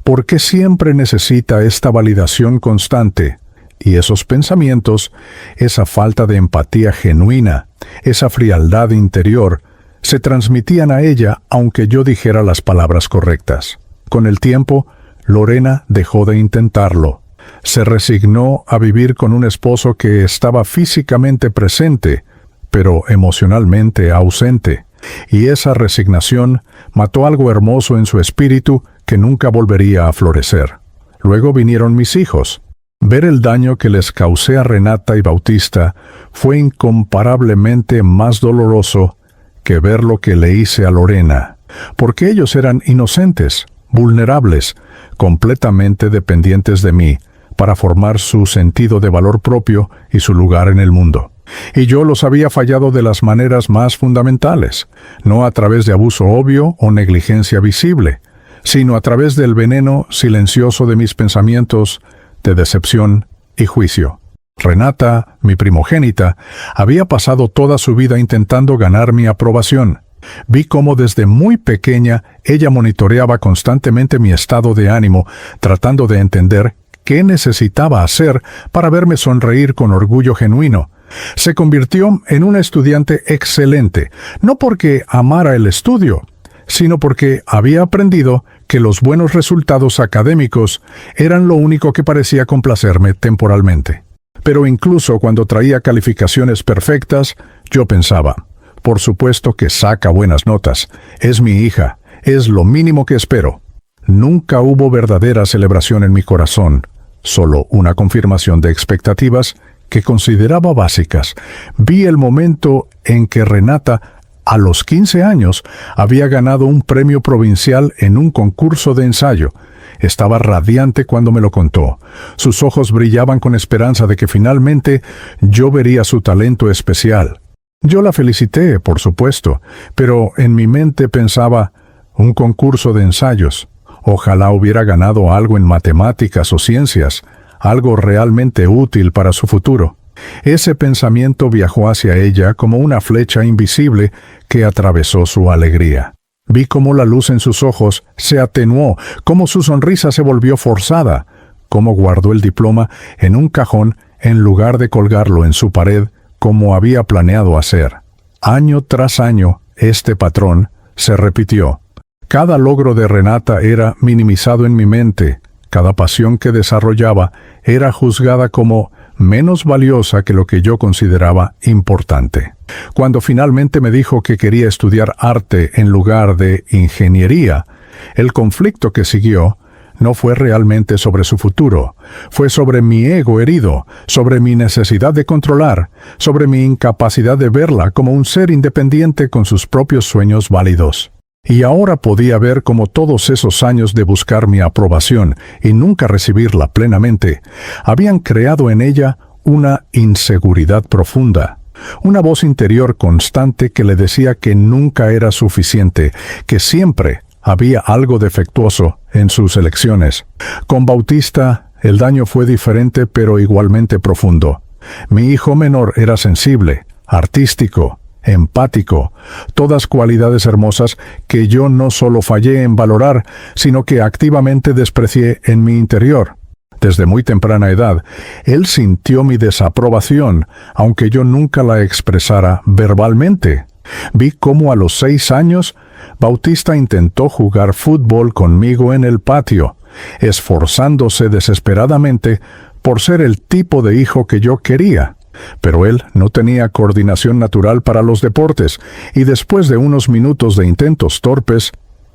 ¿Por qué siempre necesita esta validación constante? Y esos pensamientos, esa falta de empatía genuina, esa frialdad interior, se transmitían a ella aunque yo dijera las palabras correctas. Con el tiempo, Lorena dejó de intentarlo. Se resignó a vivir con un esposo que estaba físicamente presente, pero emocionalmente ausente. Y esa resignación mató algo hermoso en su espíritu que nunca volvería a florecer. Luego vinieron mis hijos. Ver el daño que les causé a Renata y Bautista fue incomparablemente más doloroso que ver lo que le hice a Lorena, porque ellos eran inocentes, vulnerables, completamente dependientes de mí, para formar su sentido de valor propio y su lugar en el mundo. Y yo los había fallado de las maneras más fundamentales, no a través de abuso obvio o negligencia visible, sino a través del veneno silencioso de mis pensamientos de decepción y juicio. Renata, mi primogénita, había pasado toda su vida intentando ganar mi aprobación. Vi cómo desde muy pequeña ella monitoreaba constantemente mi estado de ánimo, tratando de entender qué necesitaba hacer para verme sonreír con orgullo genuino. Se convirtió en una estudiante excelente, no porque amara el estudio, sino porque había aprendido que los buenos resultados académicos eran lo único que parecía complacerme temporalmente. Pero incluso cuando traía calificaciones perfectas, yo pensaba, por supuesto que saca buenas notas, es mi hija, es lo mínimo que espero. Nunca hubo verdadera celebración en mi corazón, solo una confirmación de expectativas que consideraba básicas. Vi el momento en que Renata, a los 15 años, había ganado un premio provincial en un concurso de ensayo. Estaba radiante cuando me lo contó. Sus ojos brillaban con esperanza de que finalmente yo vería su talento especial. Yo la felicité, por supuesto, pero en mi mente pensaba, un concurso de ensayos. Ojalá hubiera ganado algo en matemáticas o ciencias, algo realmente útil para su futuro. Ese pensamiento viajó hacia ella como una flecha invisible que atravesó su alegría. Vi cómo la luz en sus ojos se atenuó, cómo su sonrisa se volvió forzada, cómo guardó el diploma en un cajón en lugar de colgarlo en su pared como había planeado hacer. Año tras año, este patrón se repitió. Cada logro de Renata era minimizado en mi mente. Cada pasión que desarrollaba era juzgada como menos valiosa que lo que yo consideraba importante. Cuando finalmente me dijo que quería estudiar arte en lugar de ingeniería, el conflicto que siguió no fue realmente sobre su futuro, fue sobre mi ego herido, sobre mi necesidad de controlar, sobre mi incapacidad de verla como un ser independiente con sus propios sueños válidos. Y ahora podía ver cómo todos esos años de buscar mi aprobación y nunca recibirla plenamente habían creado en ella una inseguridad profunda, una voz interior constante que le decía que nunca era suficiente, que siempre había algo defectuoso en sus elecciones. Con Bautista, el daño fue diferente pero igualmente profundo. Mi hijo menor era sensible, artístico, empático, todas cualidades hermosas que yo no solo fallé en valorar, sino que activamente desprecié en mi interior. Desde muy temprana edad, él sintió mi desaprobación, aunque yo nunca la expresara verbalmente. Vi cómo a los 6 años, Bautista intentó jugar fútbol conmigo en el patio, esforzándose desesperadamente por ser el tipo de hijo que yo quería. Pero él no tenía coordinación natural para los deportes, y después de unos minutos de intentos torpes,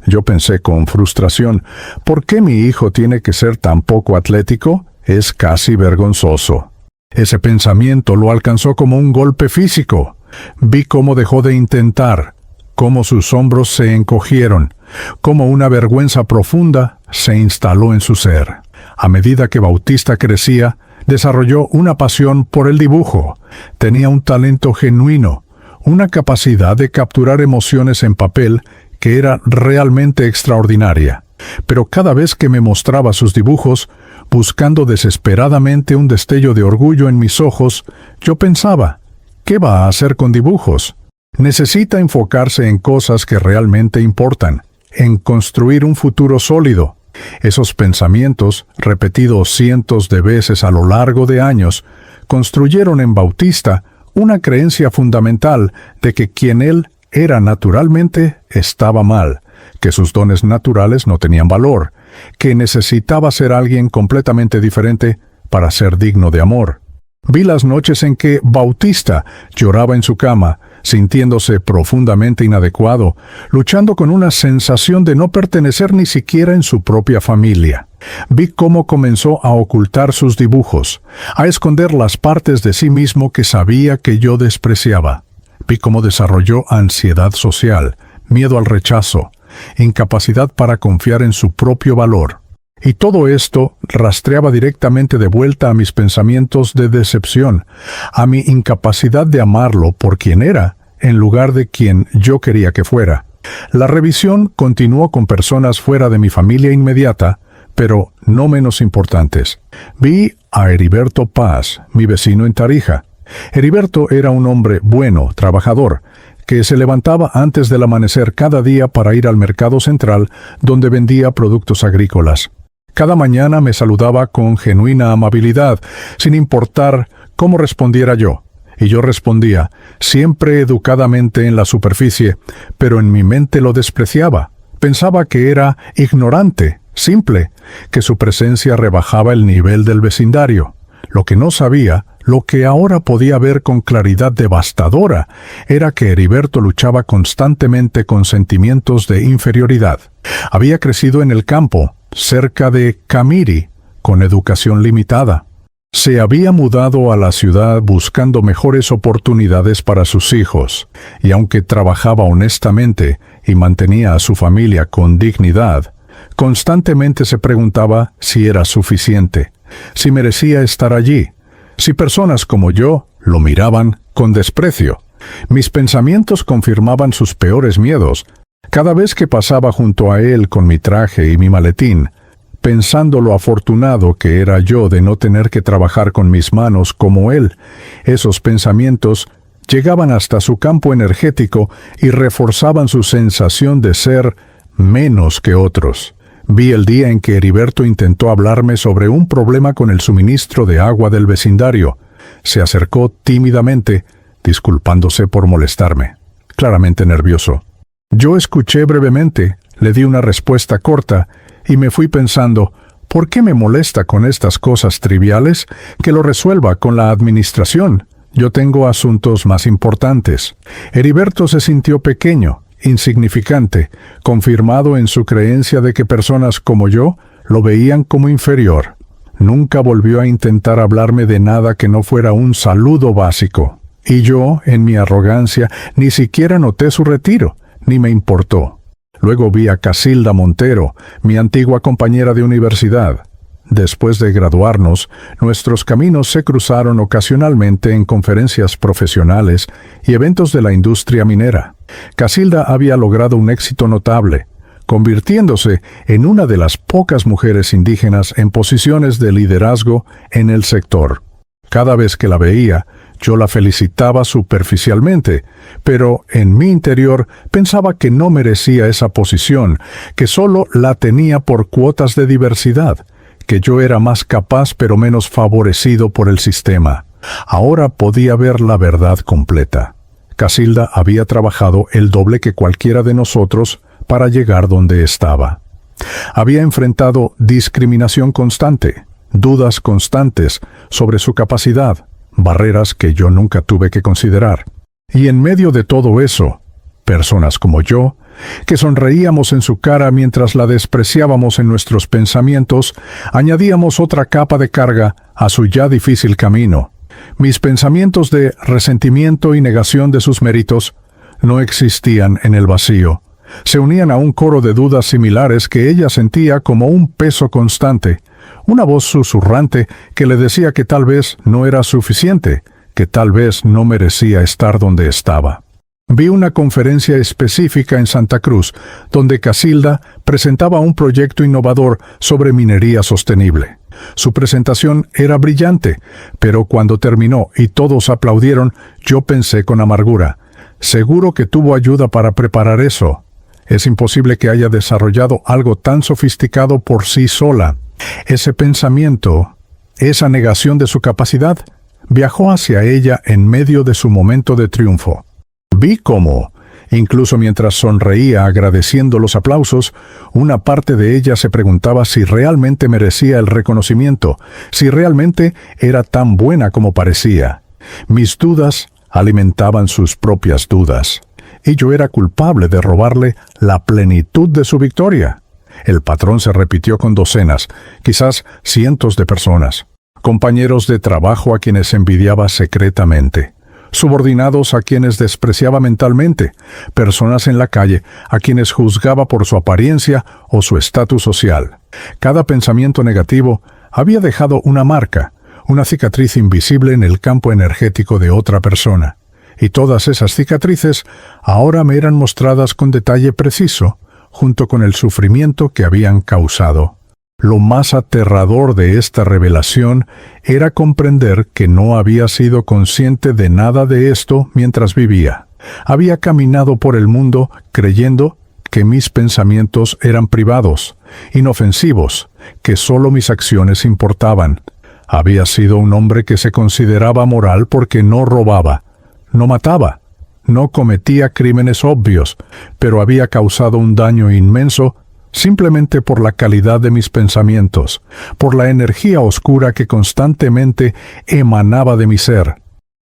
yo pensé con frustración, ¿por qué mi hijo tiene que ser tan poco atlético? Es casi vergonzoso. Ese pensamiento lo alcanzó como un golpe físico. Vi cómo dejó de intentar, cómo sus hombros se encogieron, cómo una vergüenza profunda se instaló en su ser. A medida que Bautista crecía, desarrolló una pasión por el dibujo. Tenía un talento genuino, una capacidad de capturar emociones en papel que era realmente extraordinaria. Pero cada vez que me mostraba sus dibujos, buscando desesperadamente un destello de orgullo en mis ojos, yo pensaba, ¿qué va a hacer con dibujos? Necesita enfocarse en cosas que realmente importan, en construir un futuro sólido. Esos pensamientos, repetidos cientos de veces a lo largo de años, construyeron en Bautista una creencia fundamental de que quien él era naturalmente estaba mal, que sus dones naturales no tenían valor, que necesitaba ser alguien completamente diferente para ser digno de amor. Vi las noches en que Bautista lloraba en su cama, sintiéndose profundamente inadecuado, luchando con una sensación de no pertenecer ni siquiera en su propia familia. Vi cómo comenzó a ocultar sus dibujos, a esconder las partes de sí mismo que sabía que yo despreciaba. Vi cómo desarrolló ansiedad social, miedo al rechazo, incapacidad para confiar en su propio valor. Y todo esto rastreaba directamente de vuelta a mis pensamientos de decepción, a mi incapacidad de amarlo por quien era, en lugar de quien yo quería que fuera. La revisión continuó con personas fuera de mi familia inmediata, pero no menos importantes. Vi a Heriberto Paz, mi vecino en Tarija. Heriberto era un hombre bueno, trabajador, que se levantaba antes del amanecer cada día para ir al mercado central, donde vendía productos agrícolas. Cada mañana me saludaba con genuina amabilidad, sin importar cómo respondiera yo. Y yo respondía, siempre educadamente en la superficie, pero en mi mente lo despreciaba. Pensaba que era ignorante, simple, que su presencia rebajaba el nivel del vecindario. Lo que no sabía, lo que ahora podía ver con claridad devastadora, era que Heriberto luchaba constantemente con sentimientos de inferioridad. Había crecido en el campo, cerca de Camiri, con educación limitada. Se había mudado a la ciudad buscando mejores oportunidades para sus hijos, y aunque trabajaba honestamente y mantenía a su familia con dignidad, constantemente se preguntaba si era suficiente, si merecía estar allí, si personas como yo lo miraban con desprecio. Mis pensamientos confirmaban sus peores miedos. Cada vez que pasaba junto a él con mi traje y mi maletín, pensando lo afortunado que era yo de no tener que trabajar con mis manos como él, esos pensamientos llegaban hasta su campo energético y reforzaban su sensación de ser menos que otros. Vi el día en que Heriberto intentó hablarme sobre un problema con el suministro de agua del vecindario. Se acercó tímidamente, disculpándose por molestarme, claramente nervioso. Yo escuché brevemente, le di una respuesta corta y me fui pensando, ¿por qué me molesta con estas cosas triviales? Que lo resuelva con la administración. Yo tengo asuntos más importantes. Heriberto se sintió pequeño, insignificante, confirmado en su creencia de que personas como yo lo veían como inferior. Nunca volvió a intentar hablarme de nada que no fuera un saludo básico. Y yo, en mi arrogancia, ni siquiera noté su retiro, ni me importó. Luego vi a Casilda Montero, mi antigua compañera de universidad. Después de graduarnos, nuestros caminos se cruzaron ocasionalmente en conferencias profesionales y eventos de la industria minera. Casilda había logrado un éxito notable, convirtiéndose en una de las pocas mujeres indígenas en posiciones de liderazgo en el sector. Cada vez que la veía, yo la felicitaba superficialmente, pero en mi interior pensaba que no merecía esa posición, que solo la tenía por cuotas de diversidad, que yo era más capaz pero menos favorecido por el sistema. Ahora podía ver la verdad completa. Casilda había trabajado el doble que cualquiera de nosotros para llegar donde estaba. Había enfrentado discriminación constante, dudas constantes sobre su capacidad, barreras que yo nunca tuve que considerar. Y en medio de todo eso, personas como yo, que sonreíamos en su cara mientras la despreciábamos en nuestros pensamientos, añadíamos otra capa de carga a su ya difícil camino. Mis pensamientos de resentimiento y negación de sus méritos no existían en el vacío. Se unían a un coro de dudas similares que ella sentía como un peso constante, una voz susurrante que le decía que tal vez no era suficiente, que tal vez no merecía estar donde estaba. Vi una conferencia específica en Santa Cruz, donde Casilda presentaba un proyecto innovador sobre minería sostenible. Su presentación era brillante, pero cuando terminó y todos aplaudieron, yo pensé con amargura, seguro que tuvo ayuda para preparar eso. Es imposible que haya desarrollado algo tan sofisticado por sí sola. Ese pensamiento, esa negación de su capacidad, viajó hacia ella en medio de su momento de triunfo. Vi cómo, incluso mientras sonreía agradeciendo los aplausos, una parte de ella se preguntaba si realmente merecía el reconocimiento, si realmente era tan buena como parecía. Mis dudas alimentaban sus propias dudas, y yo era culpable de robarle la plenitud de su victoria. El patrón se repitió con docenas, quizás cientos de personas, compañeros de trabajo a quienes envidiaba secretamente, subordinados a quienes despreciaba mentalmente, personas en la calle a quienes juzgaba por su apariencia o su estatus social. Cada pensamiento negativo había dejado una marca, una cicatriz invisible en el campo energético de otra persona. Y todas esas cicatrices ahora me eran mostradas con detalle preciso, junto con el sufrimiento que habían causado. Lo más aterrador de esta revelación era comprender que no había sido consciente de nada de esto mientras vivía. Había caminado por el mundo creyendo que mis pensamientos eran privados, inofensivos, que solo mis acciones importaban. Había sido un hombre que se consideraba moral porque no robaba, no mataba, no cometía crímenes obvios, pero había causado un daño inmenso simplemente por la calidad de mis pensamientos, por la energía oscura que constantemente emanaba de mi ser.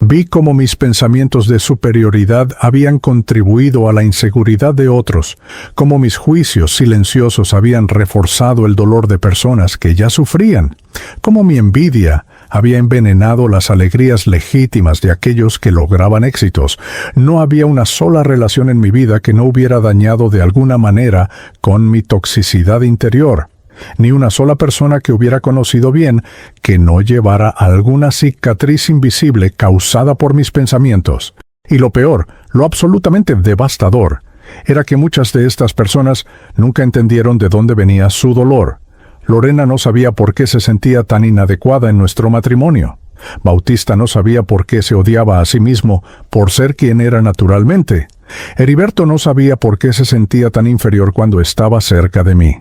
Vi cómo mis pensamientos de superioridad habían contribuido a la inseguridad de otros, cómo mis juicios silenciosos habían reforzado el dolor de personas que ya sufrían, cómo mi envidia Había envenenado las alegrías legítimas de aquellos que lograban éxitos. No había una sola relación en mi vida que no hubiera dañado de alguna manera con mi toxicidad interior. Ni una sola persona que hubiera conocido bien que no llevara alguna cicatriz invisible causada por mis pensamientos. Y lo peor, lo absolutamente devastador, era que muchas de estas personas nunca entendieron de dónde venía su dolor. Lorena no sabía por qué se sentía tan inadecuada en nuestro matrimonio. Bautista no sabía por qué se odiaba a sí mismo por ser quien era naturalmente. Heriberto no sabía por qué se sentía tan inferior cuando estaba cerca de mí.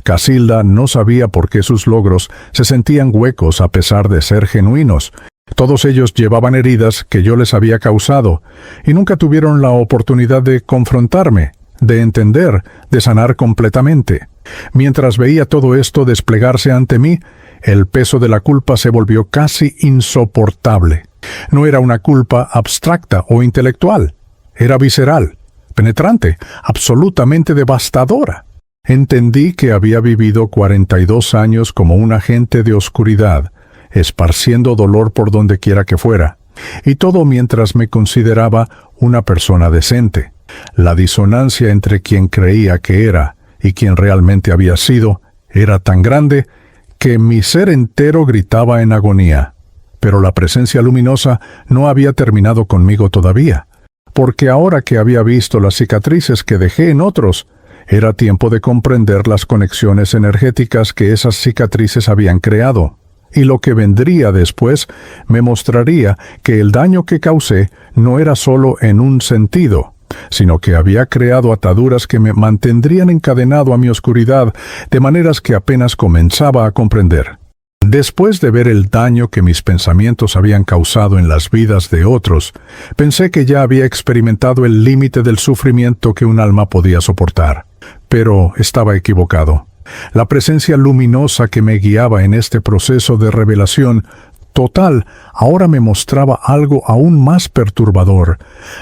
Casilda no sabía por qué sus logros se sentían huecos a pesar de ser genuinos. Todos ellos llevaban heridas que yo les había causado, y nunca tuvieron la oportunidad de confrontarme, de entender, de sanar completamente. Mientras veía todo esto desplegarse ante mí, el peso de la culpa se volvió casi insoportable. No era una culpa abstracta o intelectual, era visceral, penetrante, absolutamente devastadora. Entendí que había vivido 42 años como un agente de oscuridad, esparciendo dolor por donde quiera que fuera, y todo mientras me consideraba una persona decente. La disonancia entre quien creía que era y quien realmente había sido era tan grande que mi ser entero gritaba en agonía. Pero la presencia luminosa no había terminado conmigo todavía, porque ahora que había visto las cicatrices que dejé en otros, era tiempo de comprender las conexiones energéticas que esas cicatrices habían creado. Y lo que vendría después me mostraría que el daño que causé no era solo en un sentido, sino que había creado ataduras que me mantendrían encadenado a mi oscuridad de maneras que apenas comenzaba a comprender. Después de ver el daño que mis pensamientos habían causado en las vidas de otros, pensé que ya había experimentado el límite del sufrimiento que un alma podía soportar. Pero estaba equivocado. La presencia luminosa que me guiaba en este proceso de revelación total ahora me mostraba algo aún más perturbador: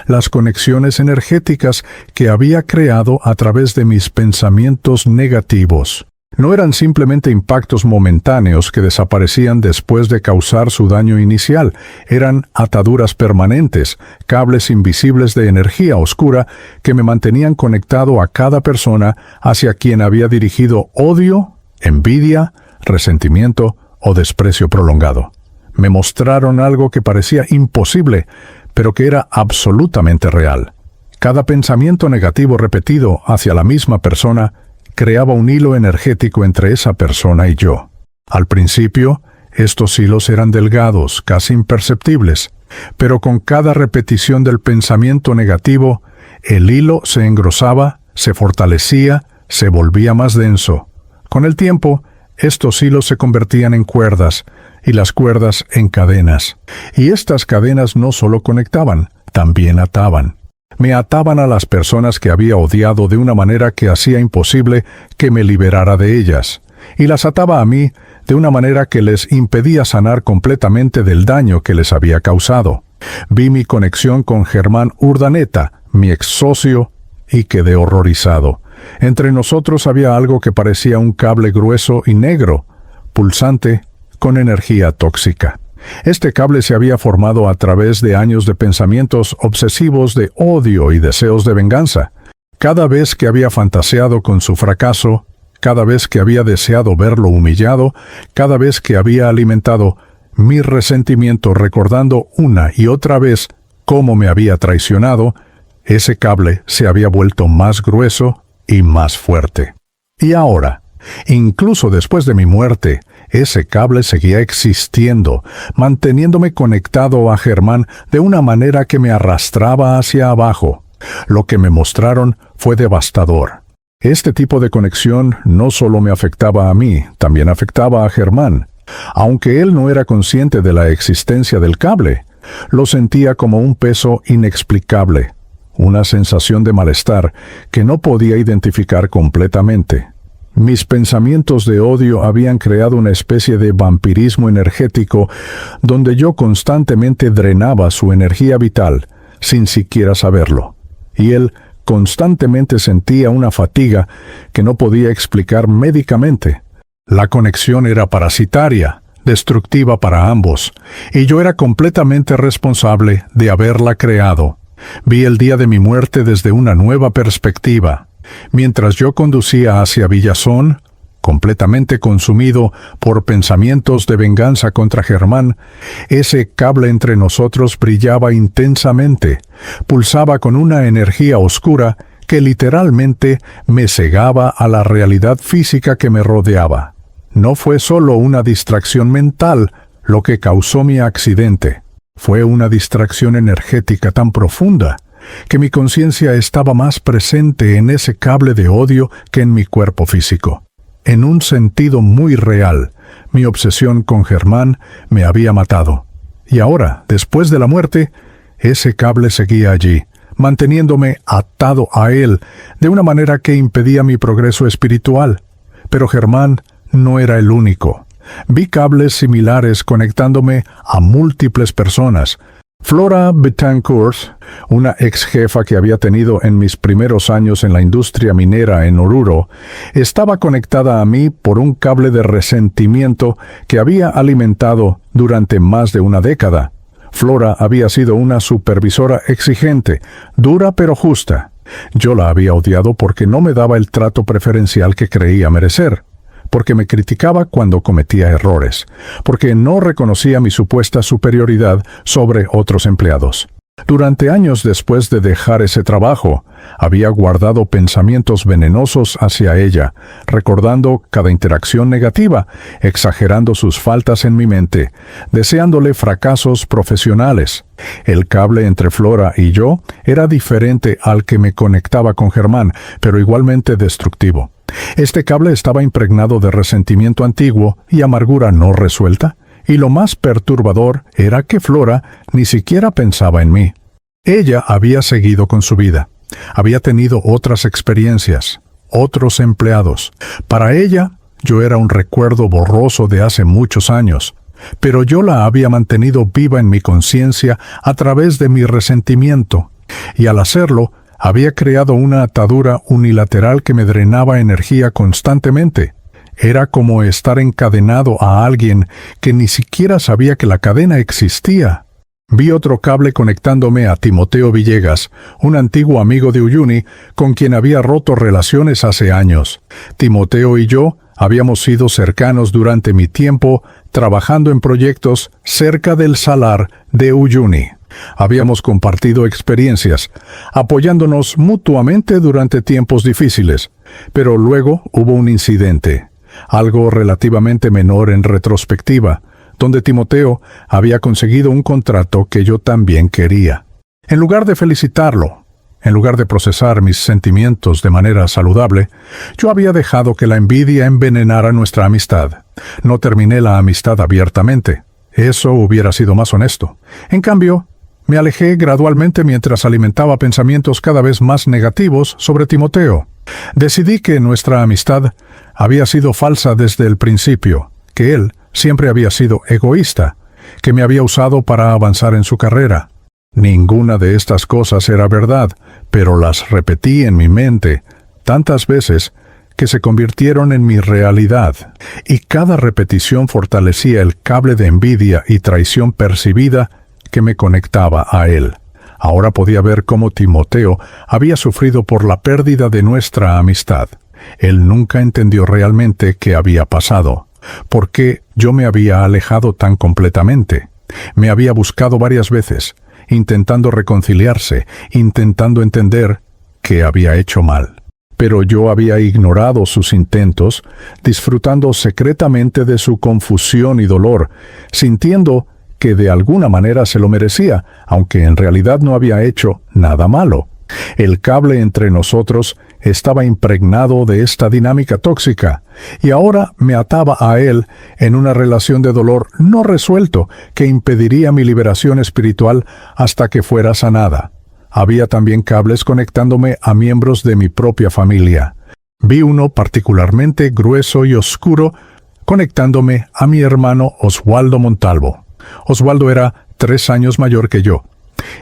las conexiones energéticas que había creado a través de mis pensamientos negativos. No eran simplemente impactos momentáneos que desaparecían después de causar su daño inicial, eran ataduras permanentes, cables invisibles de energía oscura que me mantenían conectado a cada persona hacia quien había dirigido odio, envidia, resentimiento o desprecio prolongado. Me mostraron algo que parecía imposible, pero que era absolutamente real. Cada pensamiento negativo repetido hacia la misma persona creaba un hilo energético entre esa persona y yo. Al principio, estos hilos eran delgados, casi imperceptibles, pero con cada repetición del pensamiento negativo, el hilo se engrosaba, se fortalecía, se volvía más denso. Con el tiempo, estos hilos se convertían en cuerdas, y las cuerdas en cadenas. Y estas cadenas no solo conectaban, también ataban. Me ataban a las personas que había odiado de una manera que hacía imposible que me liberara de ellas, y las ataba a mí de una manera que les impedía sanar completamente del daño que les había causado. Vi mi conexión con Germán Urdaneta, mi ex socio, y quedé horrorizado. Entre nosotros había algo que parecía un cable grueso y negro, pulsante, con energía tóxica. Este cable se había formado a través de años de pensamientos obsesivos de odio y deseos de venganza. Cada vez que había fantaseado con su fracaso, cada vez que había deseado verlo humillado, cada vez que había alimentado mi resentimiento recordando una y otra vez cómo me había traicionado, ese cable se había vuelto más grueso y más fuerte. Y ahora, incluso después de mi muerte, ese cable seguía existiendo, manteniéndome conectado a Germán de una manera que me arrastraba hacia abajo. Lo que me mostraron fue devastador. Este tipo de conexión no solo me afectaba a mí, también afectaba a Germán. Aunque él no era consciente de la existencia del cable, lo sentía como un peso inexplicable, una sensación de malestar que no podía identificar completamente. Mis pensamientos de odio habían creado una especie de vampirismo energético donde yo constantemente drenaba su energía vital sin siquiera saberlo. Y él constantemente sentía una fatiga que no podía explicar médicamente. La conexión era parasitaria, destructiva para ambos, y yo era completamente responsable de haberla creado. Vi el día de mi muerte desde una nueva perspectiva. Mientras yo conducía hacia Villazón, completamente consumido por pensamientos de venganza contra Germán, ese cable entre nosotros brillaba intensamente, pulsaba con una energía oscura que literalmente me cegaba a la realidad física que me rodeaba. No fue solo una distracción mental lo que causó mi accidente. Fue una distracción energética tan profunda que mi conciencia estaba más presente en ese cable de odio que en mi cuerpo físico. En un sentido muy real, mi obsesión con Germán me había matado. Y ahora, después de la muerte, ese cable seguía allí, manteniéndome atado a él de una manera que impedía mi progreso espiritual. Pero Germán no era el único. Vi cables similares conectándome a múltiples personas. Flora Betancourt, una ex jefa que había tenido en mis primeros años en la industria minera en Oruro, estaba conectada a mí por un cable de resentimiento que había alimentado durante más de una década. Flora había sido una supervisora exigente, dura pero justa. Yo la había odiado porque no me daba el trato preferencial que creía merecer, porque me criticaba cuando cometía errores, porque no reconocía mi supuesta superioridad sobre otros empleados. Durante años después de dejar ese trabajo, había guardado pensamientos venenosos hacia ella, recordando cada interacción negativa, exagerando sus faltas en mi mente, deseándole fracasos profesionales. El cable entre Flora y yo era diferente al que me conectaba con Germán, pero igualmente destructivo. Este cable estaba impregnado de resentimiento antiguo y amargura no resuelta, y lo más perturbador era que Flora ni siquiera pensaba en mí. Ella había seguido con su vida. Había tenido otras experiencias, otros empleados. Para ella, yo era un recuerdo borroso de hace muchos años, pero yo la había mantenido viva en mi conciencia a través de mi resentimiento, y al hacerlo, había creado una atadura unilateral que me drenaba energía constantemente. Era como estar encadenado a alguien que ni siquiera sabía que la cadena existía. Vi otro cable conectándome a Timoteo Villegas, un antiguo amigo de Uyuni con quien había roto relaciones hace años. Timoteo y yo habíamos sido cercanos durante mi tiempo trabajando en proyectos cerca del salar de Uyuni. Habíamos compartido experiencias, apoyándonos mutuamente durante tiempos difíciles, pero luego hubo un incidente, algo relativamente menor en retrospectiva, donde Timoteo había conseguido un contrato que yo también quería. En lugar de felicitarlo, en lugar de procesar mis sentimientos de manera saludable, yo había dejado que la envidia envenenara nuestra amistad. No terminé la amistad abiertamente. Eso hubiera sido más honesto. En cambio, me alejé gradualmente mientras alimentaba pensamientos cada vez más negativos sobre Timoteo. Decidí que nuestra amistad había sido falsa desde el principio, que él siempre había sido egoísta, que me había usado para avanzar en su carrera. Ninguna de estas cosas era verdad, pero las repetí en mi mente tantas veces que se convirtieron en mi realidad, y cada repetición fortalecía el cable de envidia y traición percibida que me conectaba a él. Ahora podía ver cómo Timoteo había sufrido por la pérdida de nuestra amistad. Él nunca entendió realmente qué había pasado, por qué yo me había alejado tan completamente. Me había buscado varias veces, intentando reconciliarse, intentando entender qué había hecho mal. Pero yo había ignorado sus intentos, disfrutando secretamente de su confusión y dolor, sintiendo que de alguna manera se lo merecía, aunque en realidad no había hecho nada malo. El cable entre nosotros estaba impregnado de esta dinámica tóxica, y ahora me ataba a él en una relación de dolor no resuelto que impediría mi liberación espiritual hasta que fuera sanada. Había también cables conectándome a miembros de mi propia familia. Vi uno particularmente grueso y oscuro conectándome a mi hermano Oswaldo Montalvo. Oswaldo era 3 años mayor que yo.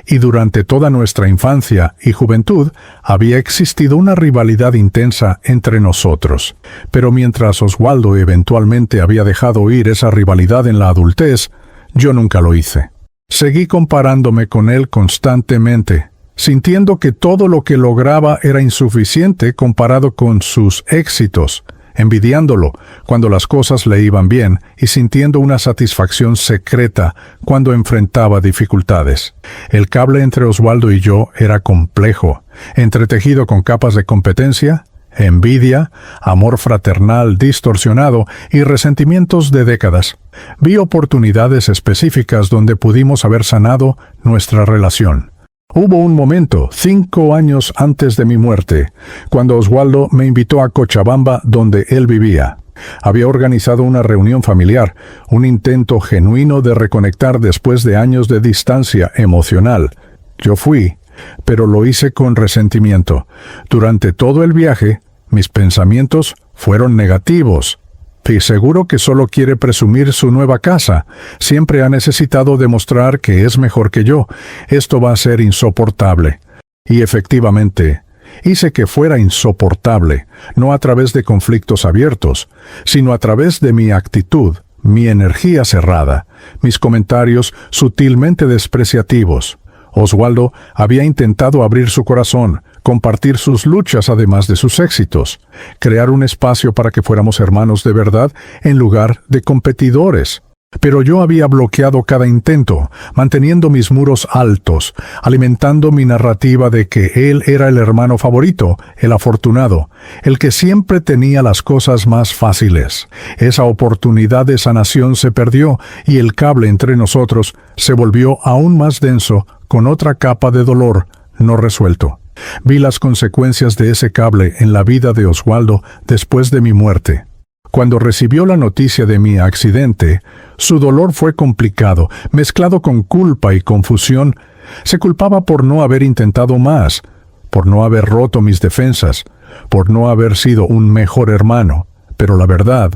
y durante toda nuestra infancia y juventud había existido una rivalidad intensa entre nosotros. Pero mientras Oswaldo eventualmente había dejado ir esa rivalidad en la adultez, yo nunca lo hice. Seguí comparándome con él constantemente, sintiendo que todo lo que lograba era insuficiente comparado con sus éxitos, envidiándolo cuando las cosas le iban bien y sintiendo una satisfacción secreta cuando enfrentaba dificultades. El cable entre Oswaldo y yo era complejo, entretejido con capas de competencia, envidia, amor fraternal distorsionado y resentimientos de décadas. Vi oportunidades específicas donde pudimos haber sanado nuestra relación. Hubo un momento, 5 años antes de mi muerte, cuando Oswaldo me invitó a Cochabamba, donde él vivía. Había organizado una reunión familiar, un intento genuino de reconectar después de años de distancia emocional. Yo fui, pero lo hice con resentimiento. Durante todo el viaje, mis pensamientos fueron negativos. Y seguro que solo quiere presumir su nueva casa. Siempre ha necesitado demostrar que es mejor que yo. Esto va a ser insoportable. Y efectivamente, hice que fuera insoportable, no a través de conflictos abiertos, sino a través de mi actitud, mi energía cerrada, mis comentarios sutilmente despreciativos. Oswaldo había intentado abrir su corazón, compartir sus luchas además de sus éxitos, crear un espacio para que fuéramos hermanos de verdad en lugar de competidores. Pero yo había bloqueado cada intento, manteniendo mis muros altos, alimentando mi narrativa de que él era el hermano favorito, el afortunado, el que siempre tenía las cosas más fáciles. Esa oportunidad de sanación se perdió y el cable entre nosotros se volvió aún más denso con otra capa de dolor no resuelto. Vi las consecuencias de ese cable en la vida de Oswaldo después de mi muerte. Cuando recibió la noticia de mi accidente, su dolor fue complicado, mezclado con culpa y confusión. Se culpaba por no haber intentado más, por no haber roto mis defensas, por no haber sido un mejor hermano. Pero la verdad,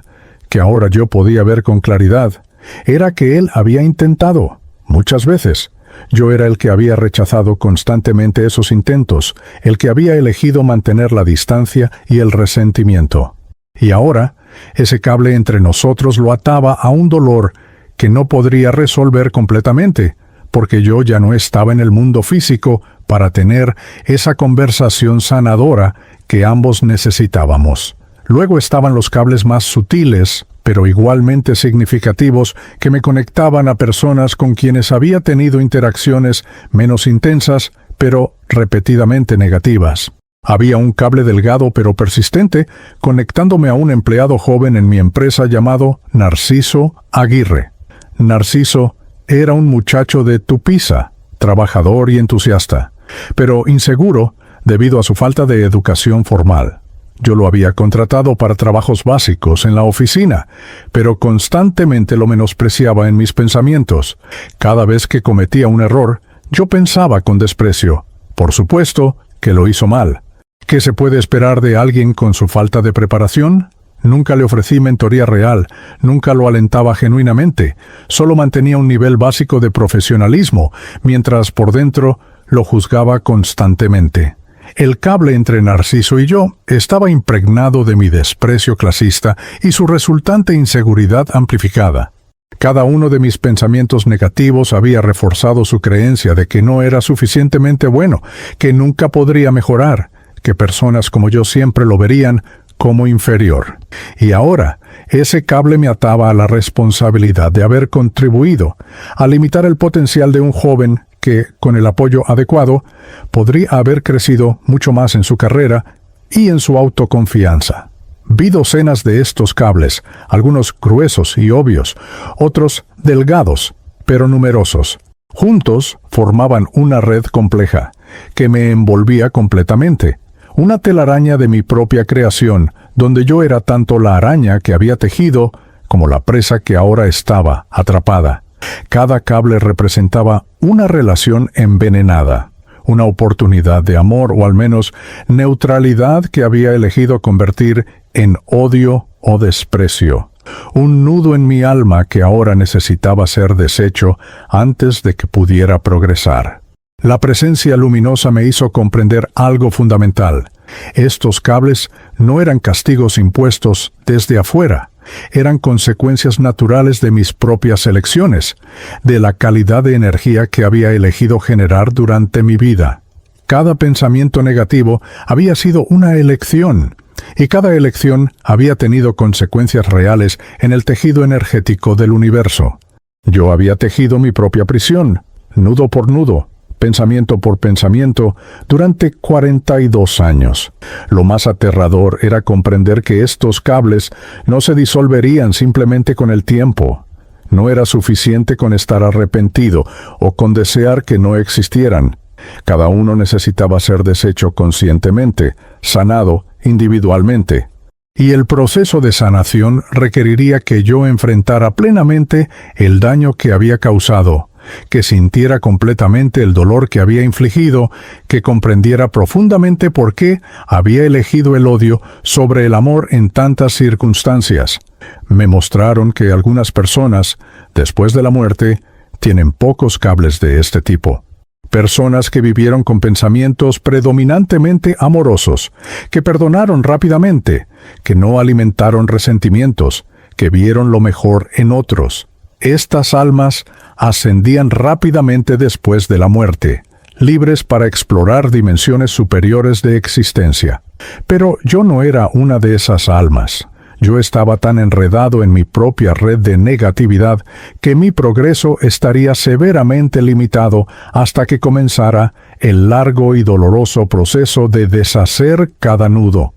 que ahora yo podía ver con claridad, era que él había intentado, muchas veces. Yo era el que había rechazado constantemente esos intentos, el que había elegido mantener la distancia y el resentimiento. Y ahora, ese cable entre nosotros lo ataba a un dolor que no podría resolver completamente, porque yo ya no estaba en el mundo físico para tener esa conversación sanadora que ambos necesitábamos. Luego estaban los cables más sutiles, pero igualmente significativos, que me conectaban a personas con quienes había tenido interacciones menos intensas, pero repetidamente negativas. Había un cable delgado pero persistente conectándome a un empleado joven en mi empresa llamado Narciso Aguirre. Narciso era un muchacho de Tupiza, trabajador y entusiasta, pero inseguro debido a su falta de educación formal. Yo lo había contratado para trabajos básicos en la oficina, pero constantemente lo menospreciaba en mis pensamientos. Cada vez que cometía un error, yo pensaba con desprecio. Por supuesto que lo hizo mal. ¿Qué se puede esperar de alguien con su falta de preparación? Nunca le ofrecí mentoría real, nunca lo alentaba genuinamente, solo mantenía un nivel básico de profesionalismo, mientras por dentro lo juzgaba constantemente. El cable entre Narciso y yo estaba impregnado de mi desprecio clasista y su resultante inseguridad amplificada. Cada uno de mis pensamientos negativos había reforzado su creencia de que no era suficientemente bueno, que nunca podría mejorar, que personas como yo siempre lo verían como inferior. Y ahora, ese cable me ataba a la responsabilidad de haber contribuido a limitar el potencial de un joven que, con el apoyo adecuado, podría haber crecido mucho más en su carrera y en su autoconfianza. Vi docenas de estos cables, algunos gruesos y obvios, otros delgados, pero numerosos. Juntos formaban una red compleja, que me envolvía completamente. Una telaraña de mi propia creación, donde yo era tanto la araña que había tejido como la presa que ahora estaba atrapada. Cada cable representaba una relación envenenada, una oportunidad de amor o al menos neutralidad que había elegido convertir en odio o desprecio. Un nudo en mi alma que ahora necesitaba ser deshecho antes de que pudiera progresar. La presencia luminosa me hizo comprender algo fundamental. Estos cables no eran castigos impuestos desde afuera, eran consecuencias naturales de mis propias elecciones, de la calidad de energía que había elegido generar durante mi vida. Cada pensamiento negativo había sido una elección, y cada elección había tenido consecuencias reales en el tejido energético del universo. Yo había tejido mi propia prisión, nudo por nudo, pensamiento por pensamiento, durante 42 años. Lo más aterrador era comprender que estos cables no se disolverían simplemente con el tiempo. No era suficiente con estar arrepentido o con desear que no existieran. Cada uno necesitaba ser deshecho conscientemente, sanado individualmente. Y el proceso de sanación requeriría que yo enfrentara plenamente el daño que había causado, que sintiera completamente el dolor que había infligido, que comprendiera profundamente por qué había elegido el odio sobre el amor en tantas circunstancias. Me mostraron que algunas personas, después de la muerte, tienen pocos cables de este tipo. Personas que vivieron con pensamientos predominantemente amorosos, que perdonaron rápidamente, que no alimentaron resentimientos, que vieron lo mejor en otros. Estas almas ascendían rápidamente después de la muerte, libres para explorar dimensiones superiores de existencia. Pero yo no era una de esas almas. Yo estaba tan enredado en mi propia red de negatividad que mi progreso estaría severamente limitado hasta que comenzara el largo y doloroso proceso de deshacer cada nudo.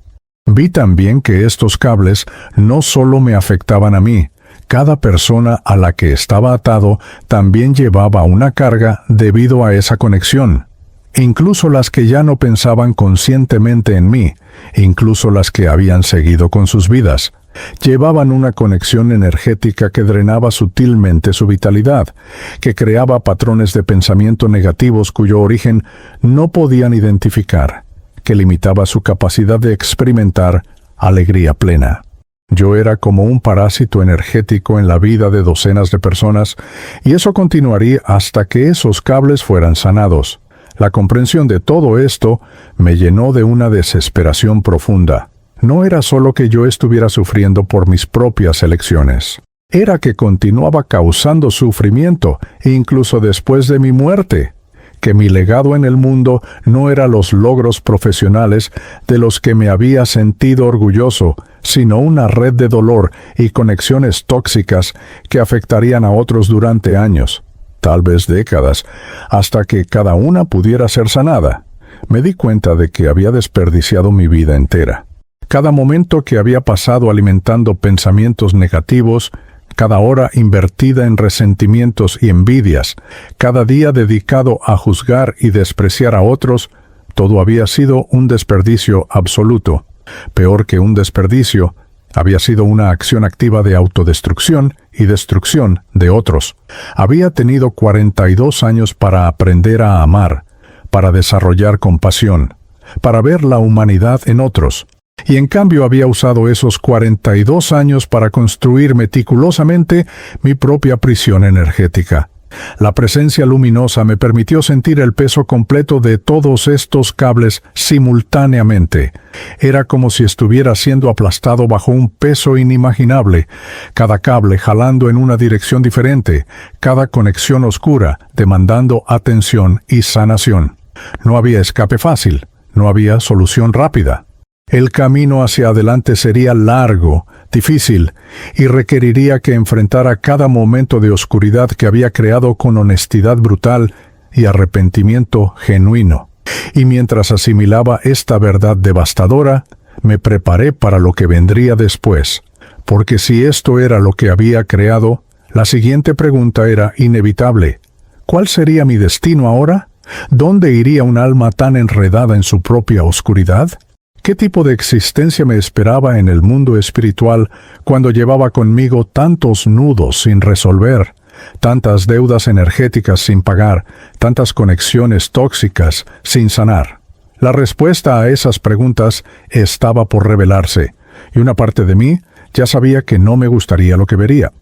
Vi también que estos cables no solo me afectaban a mí. Cada persona a la que estaba atado también llevaba una carga debido a esa conexión. Incluso las que ya no pensaban conscientemente en mí, incluso las que habían seguido con sus vidas, llevaban una conexión energética que drenaba sutilmente su vitalidad, que creaba patrones de pensamiento negativos cuyo origen no podían identificar, que limitaba su capacidad de experimentar alegría plena. Yo era como un parásito energético en la vida de docenas de personas, y eso continuaría hasta que esos cables fueran sanados. La comprensión de todo esto me llenó de una desesperación profunda. No era solo que yo estuviera sufriendo por mis propias elecciones. Era que continuaba causando sufrimiento, incluso después de mi muerte. Que mi legado en el mundo no era los logros profesionales de los que me había sentido orgulloso, sino una red de dolor y conexiones tóxicas que afectarían a otros durante años, tal vez décadas, hasta que cada una pudiera ser sanada. Me di cuenta de que había desperdiciado mi vida entera. Cada momento que había pasado alimentando pensamientos negativos, cada hora invertida en resentimientos y envidias, cada día dedicado a juzgar y despreciar a otros, todo había sido un desperdicio absoluto. Peor que un desperdicio, había sido una acción activa de autodestrucción y destrucción de otros. Había tenido 42 años para aprender a amar, para desarrollar compasión, para ver la humanidad en otros. Y en cambio había usado esos 42 años para construir meticulosamente mi propia prisión energética. La presencia luminosa me permitió sentir el peso completo de todos estos cables simultáneamente. Era como si estuviera siendo aplastado bajo un peso inimaginable, cada cable jalando en una dirección diferente, cada conexión oscura demandando atención y sanación. No había escape fácil, no había solución rápida. El camino hacia adelante sería largo, difícil, y requeriría que enfrentara cada momento de oscuridad que había creado con honestidad brutal y arrepentimiento genuino. Y mientras asimilaba esta verdad devastadora, me preparé para lo que vendría después. Porque si esto era lo que había creado, la siguiente pregunta era inevitable. ¿Cuál sería mi destino ahora? ¿Dónde iría un alma tan enredada en su propia oscuridad? ¿Qué tipo de existencia me esperaba en el mundo espiritual cuando llevaba conmigo tantos nudos sin resolver, tantas deudas energéticas sin pagar, tantas conexiones tóxicas sin sanar? La respuesta a esas preguntas estaba por revelarse, y una parte de mí ya sabía que no me gustaría lo que vería.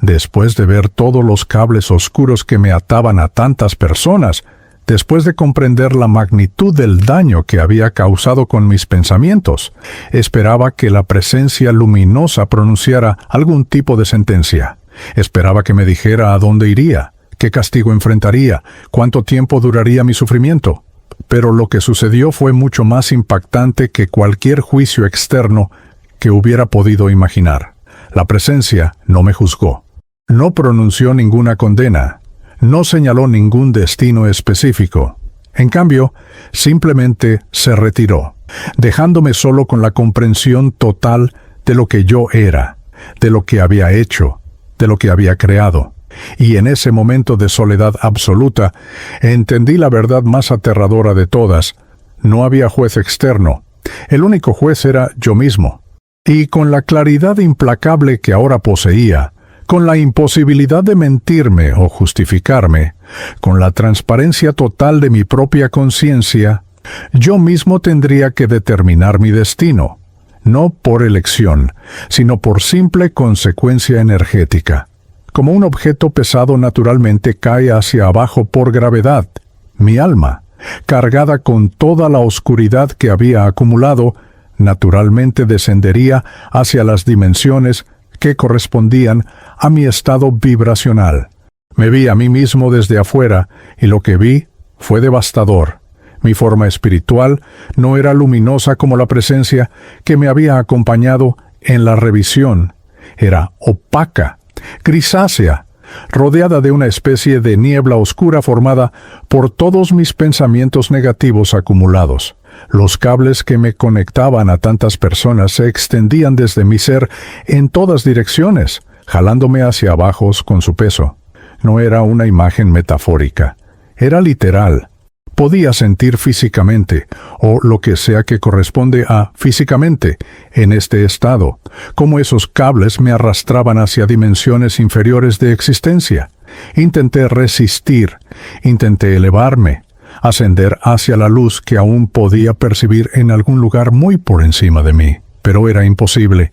Después de ver todos los cables oscuros que me ataban a tantas personas, Después de comprender la magnitud del daño que había causado con mis pensamientos, esperaba que la presencia luminosa pronunciara algún tipo de sentencia. Esperaba que me dijera a dónde iría, qué castigo enfrentaría, cuánto tiempo duraría mi sufrimiento. Pero lo que sucedió fue mucho más impactante que cualquier juicio externo que hubiera podido imaginar. La presencia no me juzgó. No pronunció ninguna condena. No señaló ningún destino específico. En cambio, simplemente se retiró, dejándome solo con la comprensión total de lo que yo era, de lo que había hecho, de lo que había creado. Y en ese momento de soledad absoluta, entendí la verdad más aterradora de todas. No había juez externo. El único juez era yo mismo. Y con la claridad implacable que ahora poseía, con la imposibilidad de mentirme o justificarme, con la transparencia total de mi propia conciencia, yo mismo tendría que determinar mi destino, no por elección, sino por simple consecuencia energética. Como un objeto pesado naturalmente cae hacia abajo por gravedad, mi alma, cargada con toda la oscuridad que había acumulado, naturalmente descendería hacia las dimensiones que correspondían a mi estado vibracional. Me vi a mí mismo desde afuera y lo que vi fue devastador. Mi forma espiritual no era luminosa como la presencia que me había acompañado en la revisión. Era opaca, grisácea, rodeada de una especie de niebla oscura formada por todos mis pensamientos negativos acumulados. Los cables que me conectaban a tantas personas se extendían desde mi ser en todas direcciones, jalándome hacia abajo con su peso. No era una imagen metafórica, era literal. Podía sentir físicamente, o lo que sea que corresponde a físicamente, en este estado, cómo esos cables me arrastraban hacia dimensiones inferiores de existencia. Intenté resistir, intenté elevarme, ascender hacia la luz que aún podía percibir en algún lugar muy por encima de mí, pero era imposible,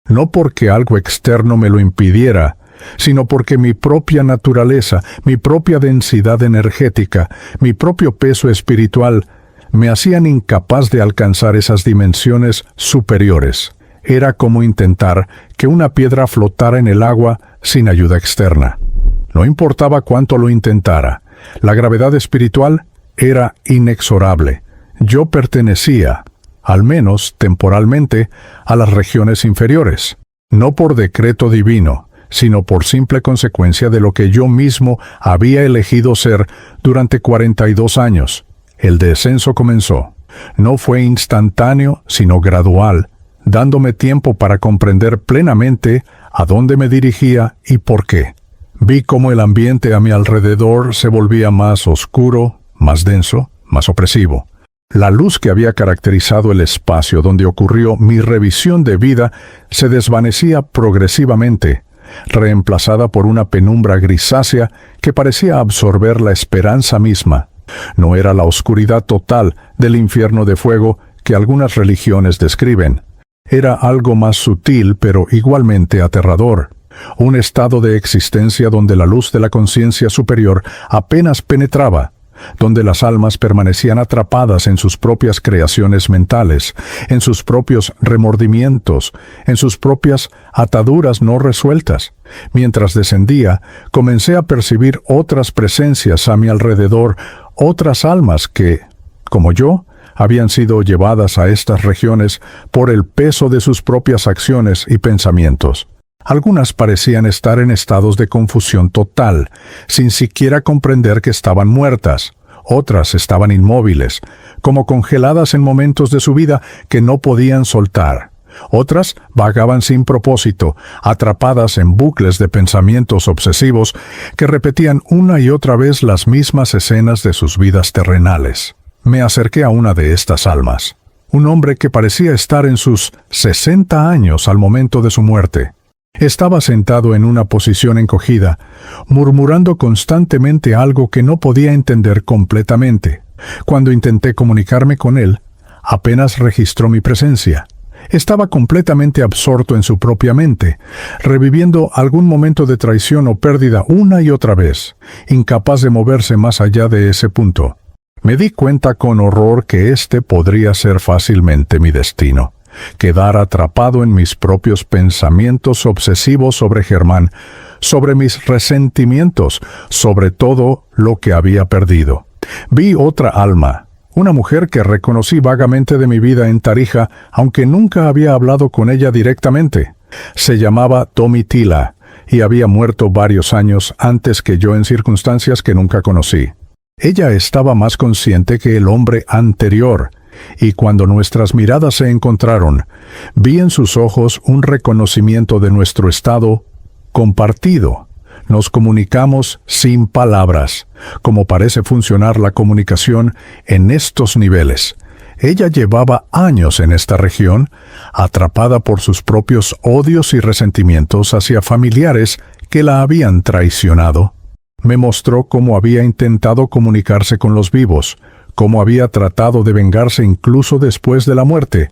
no porque algo externo me lo impidiera, sino porque mi propia naturaleza, mi propia densidad energética, mi propio peso espiritual, me hacían incapaz de alcanzar esas dimensiones superiores. Era como intentar que una piedra flotara en el agua sin ayuda externa. No importaba cuánto lo intentara, la gravedad espiritual era inexorable. Yo pertenecía, al menos temporalmente, a las regiones inferiores, no por decreto divino, sino por simple consecuencia de lo que yo mismo había elegido ser durante 42 años. El descenso comenzó. No fue instantáneo, sino gradual, dándome tiempo para comprender plenamente a dónde me dirigía y por qué. Vi cómo el ambiente a mi alrededor se volvía más oscuro, más denso, más opresivo. La luz que había caracterizado el espacio donde ocurrió mi revisión de vida se desvanecía progresivamente, reemplazada por una penumbra grisácea que parecía absorber la esperanza misma. No era la oscuridad total del infierno de fuego que algunas religiones describen. Era algo más sutil pero igualmente aterrador. Un estado de existencia donde la luz de la conciencia superior apenas penetraba, donde las almas permanecían atrapadas en sus propias creaciones mentales, en sus propios remordimientos, en sus propias ataduras no resueltas. Mientras descendía, comencé a percibir otras presencias a mi alrededor, otras almas que, como yo, habían sido llevadas a estas regiones por el peso de sus propias acciones y pensamientos. Algunas parecían estar en estados de confusión total, sin siquiera comprender que estaban muertas. Otras estaban inmóviles, como congeladas en momentos de su vida que no podían soltar. Otras vagaban sin propósito, atrapadas en bucles de pensamientos obsesivos que repetían una y otra vez las mismas escenas de sus vidas terrenales. Me acerqué a una de estas almas, un hombre que parecía estar en sus 60 años al momento de su muerte. Estaba sentado en una posición encogida, murmurando constantemente algo que no podía entender completamente. Cuando intenté comunicarme con él, apenas registró mi presencia. Estaba completamente absorto en su propia mente, reviviendo algún momento de traición o pérdida una y otra vez, incapaz de moverse más allá de ese punto. Me di cuenta con horror que este podría ser fácilmente mi destino. Quedar atrapado en mis propios pensamientos obsesivos sobre Germán, sobre mis resentimientos, sobre todo lo que había perdido. Vi otra alma, una mujer que reconocí vagamente de mi vida en Tarija, aunque nunca había hablado con ella directamente. Se llamaba Domitila y había muerto varios años antes que yo en circunstancias que nunca conocí. Ella estaba más consciente que el hombre anterior, y cuando nuestras miradas se encontraron, vi en sus ojos un reconocimiento de nuestro estado compartido. Nos comunicamos sin palabras, como parece funcionar la comunicación en estos niveles. Ella llevaba años en esta región, atrapada por sus propios odios y resentimientos hacia familiares que la habían traicionado. Me mostró cómo había intentado comunicarse con los vivos, cómo había tratado de vengarse incluso después de la muerte,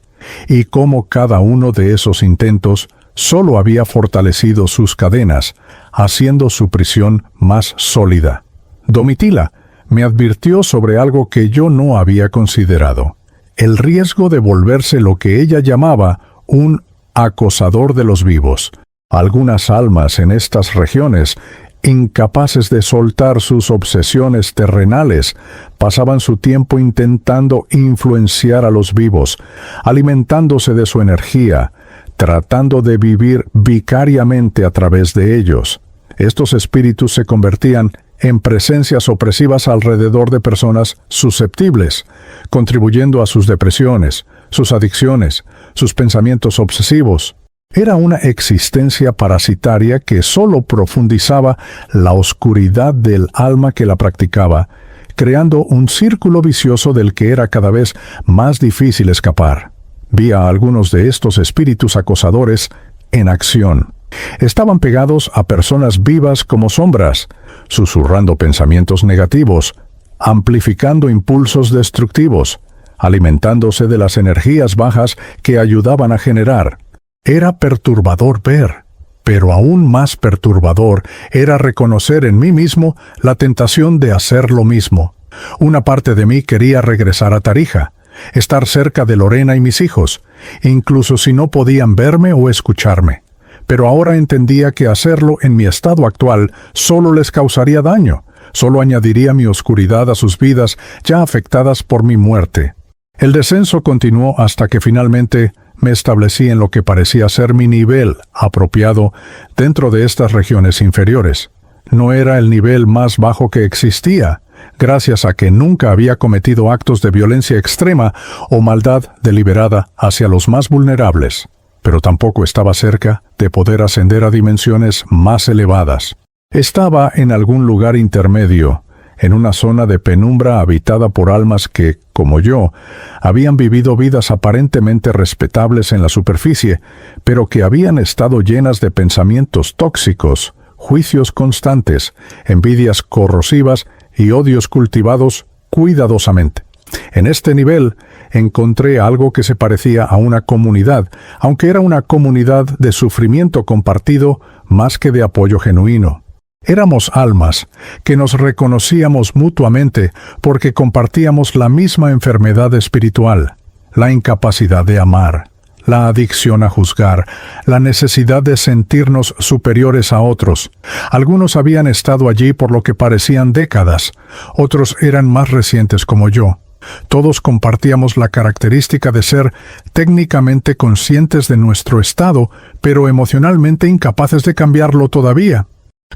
y cómo cada uno de esos intentos solo había fortalecido sus cadenas, haciendo su prisión más sólida. Domitila me advirtió sobre algo que yo no había considerado: el riesgo de volverse lo que ella llamaba un acosador de los vivos. Algunas almas en estas regiones, incapaces de soltar sus obsesiones terrenales, pasaban su tiempo intentando influenciar a los vivos, alimentándose de su energía, tratando de vivir vicariamente a través de ellos. Estos espíritus se convertían en presencias opresivas alrededor de personas susceptibles, contribuyendo a sus depresiones, sus adicciones, sus pensamientos obsesivos. Era una existencia parasitaria que solo profundizaba la oscuridad del alma que la practicaba, creando un círculo vicioso del que era cada vez más difícil escapar. Vi a algunos de estos espíritus acosadores en acción. Estaban pegados a personas vivas como sombras, susurrando pensamientos negativos, amplificando impulsos destructivos, alimentándose de las energías bajas que ayudaban a generar. Era perturbador ver, pero aún más perturbador era reconocer en mí mismo la tentación de hacer lo mismo. Una parte de mí quería regresar a Tarija, estar cerca de Lorena y mis hijos, incluso si no podían verme o escucharme. Pero ahora entendía que hacerlo en mi estado actual solo les causaría daño, solo añadiría mi oscuridad a sus vidas ya afectadas por mi muerte. El descenso continuó hasta que finalmente me establecí en lo que parecía ser mi nivel apropiado dentro de estas regiones inferiores. No era el nivel más bajo que existía, gracias a que nunca había cometido actos de violencia extrema o maldad deliberada hacia los más vulnerables, pero tampoco estaba cerca de poder ascender a dimensiones más elevadas. Estaba en algún lugar intermedio, en una zona de penumbra habitada por almas que, como yo, habían vivido vidas aparentemente respetables en la superficie, pero que habían estado llenas de pensamientos tóxicos, juicios constantes, envidias corrosivas y odios cultivados cuidadosamente. En este nivel encontré algo que se parecía a una comunidad, aunque era una comunidad de sufrimiento compartido más que de apoyo genuino. Éramos almas que nos reconocíamos mutuamente porque compartíamos la misma enfermedad espiritual, la incapacidad de amar, la adicción a juzgar, la necesidad de sentirnos superiores a otros. Algunos habían estado allí por lo que parecían décadas, otros eran más recientes como yo. Todos compartíamos la característica de ser técnicamente conscientes de nuestro estado, pero emocionalmente incapaces de cambiarlo todavía.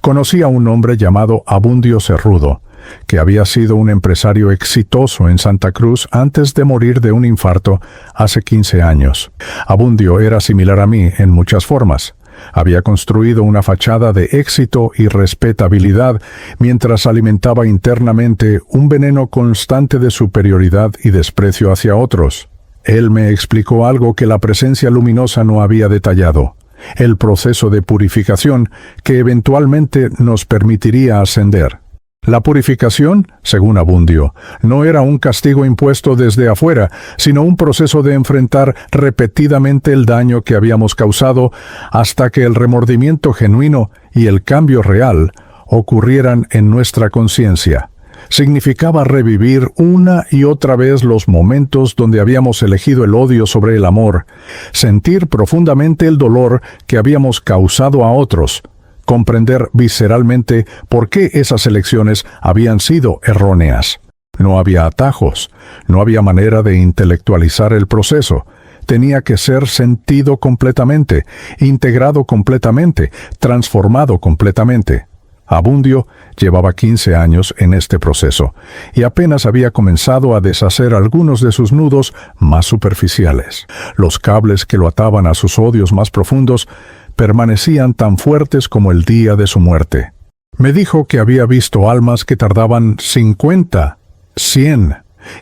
Conocí a un hombre llamado Abundio Cerrudo, que había sido un empresario exitoso en Santa Cruz antes de morir de un infarto hace 15 años. Abundio era similar a mí en muchas formas. Había construido una fachada de éxito y respetabilidad mientras alimentaba internamente un veneno constante de superioridad y desprecio hacia otros. Él me explicó algo que la presencia luminosa no había detallado: el proceso de purificación que eventualmente nos permitiría ascender. La purificación, según Abundio, no era un castigo impuesto desde afuera, sino un proceso de enfrentar repetidamente el daño que habíamos causado hasta que el remordimiento genuino y el cambio real ocurrieran en nuestra conciencia. Significaba revivir una y otra vez los momentos donde habíamos elegido el odio sobre el amor, sentir profundamente el dolor que habíamos causado a otros, comprender visceralmente por qué esas elecciones habían sido erróneas. No había atajos, no había manera de intelectualizar el proceso. Tenía que ser sentido completamente, integrado completamente, transformado completamente. Abundio llevaba 15 años en este proceso y apenas había comenzado a deshacer algunos de sus nudos más superficiales. Los cables que lo ataban a sus odios más profundos permanecían tan fuertes como el día de su muerte. Me dijo que había visto almas que tardaban 50, 100,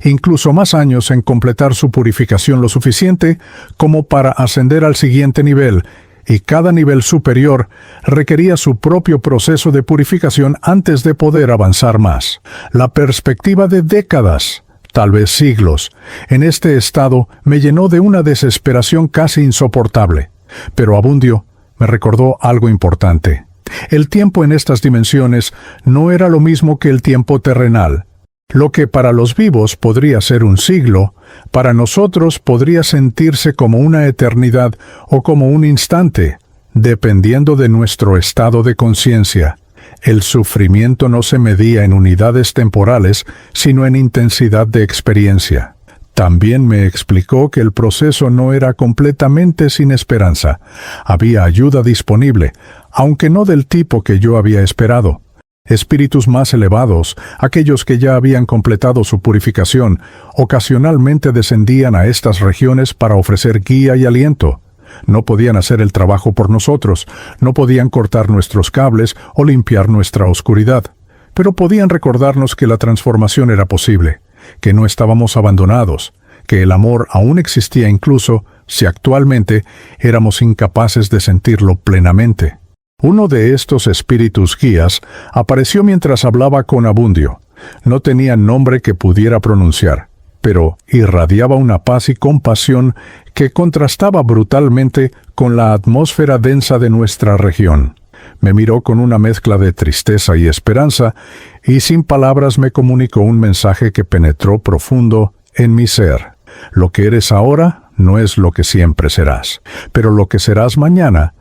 incluso más años en completar su purificación lo suficiente como para ascender al siguiente nivel, y cada nivel superior requería su propio proceso de purificación antes de poder avanzar más. La perspectiva de décadas, tal vez siglos, en este estado me llenó de una desesperación casi insoportable. Pero Abundio me recordó algo importante. El tiempo en estas dimensiones no era lo mismo que el tiempo terrenal. Lo que para los vivos podría ser un siglo, para nosotros podría sentirse como una eternidad o como un instante, dependiendo de nuestro estado de conciencia. El sufrimiento no se medía en unidades temporales, sino en intensidad de experiencia. También me explicó que el proceso no era completamente sin esperanza. Había ayuda disponible, aunque no del tipo que yo había esperado. Espíritus más elevados, aquellos que ya habían completado su purificación, ocasionalmente descendían a estas regiones para ofrecer guía y aliento. No podían hacer el trabajo por nosotros, no podían cortar nuestros cables o limpiar nuestra oscuridad, pero podían recordarnos que la transformación era posible, que no estábamos abandonados, que el amor aún existía incluso si actualmente éramos incapaces de sentirlo plenamente. Uno de estos espíritus guías apareció mientras hablaba con Abundio. No tenía nombre que pudiera pronunciar, pero irradiaba una paz y compasión que contrastaba brutalmente con la atmósfera densa de nuestra región. Me miró con una mezcla de tristeza y esperanza, y sin palabras me comunicó un mensaje que penetró profundo en mi ser. Lo que eres ahora no es lo que siempre serás, pero lo que serás mañana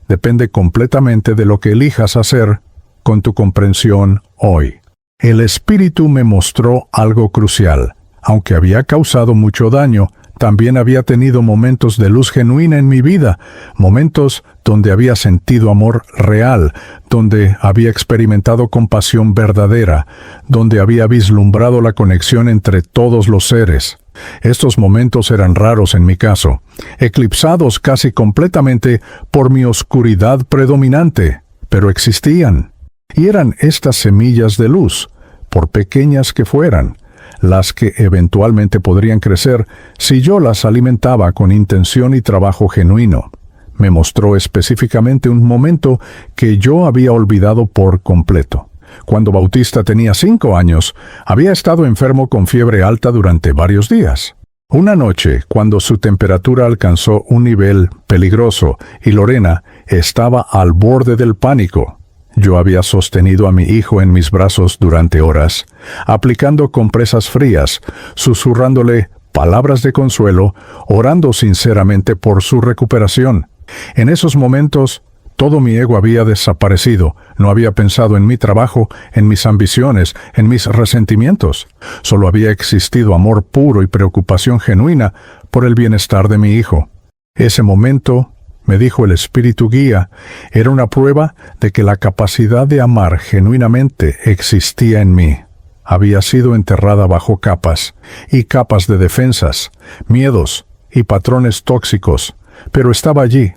depende completamente de lo que elijas hacer con tu comprensión hoy. El Espíritu me mostró algo crucial. Aunque había causado mucho daño, también había tenido momentos de luz genuina en mi vida, momentos donde había sentido amor real, donde había experimentado compasión verdadera, donde había vislumbrado la conexión entre todos los seres. Estos momentos eran raros en mi caso, eclipsados casi completamente por mi oscuridad predominante, pero existían. Y eran estas semillas de luz, por pequeñas que fueran, las que eventualmente podrían crecer si yo las alimentaba con intención y trabajo genuino. Me mostró específicamente un momento que yo había olvidado por completo. Cuando Bautista tenía 5 años, había estado enfermo con fiebre alta durante varios días. Una noche, cuando su temperatura alcanzó un nivel peligroso y Lorena estaba al borde del pánico, yo había sostenido a mi hijo en mis brazos durante horas, aplicando compresas frías, susurrándole palabras de consuelo, orando sinceramente por su recuperación. En esos momentos, todo mi ego había desaparecido. No había pensado en mi trabajo, en mis ambiciones, en mis resentimientos. Solo había existido amor puro y preocupación genuina por el bienestar de mi hijo. Ese momento, me dijo el Espíritu Guía, era una prueba de que la capacidad de amar genuinamente existía en mí. Había sido enterrada bajo capas y capas de defensas, miedos y patrones tóxicos, pero estaba allí.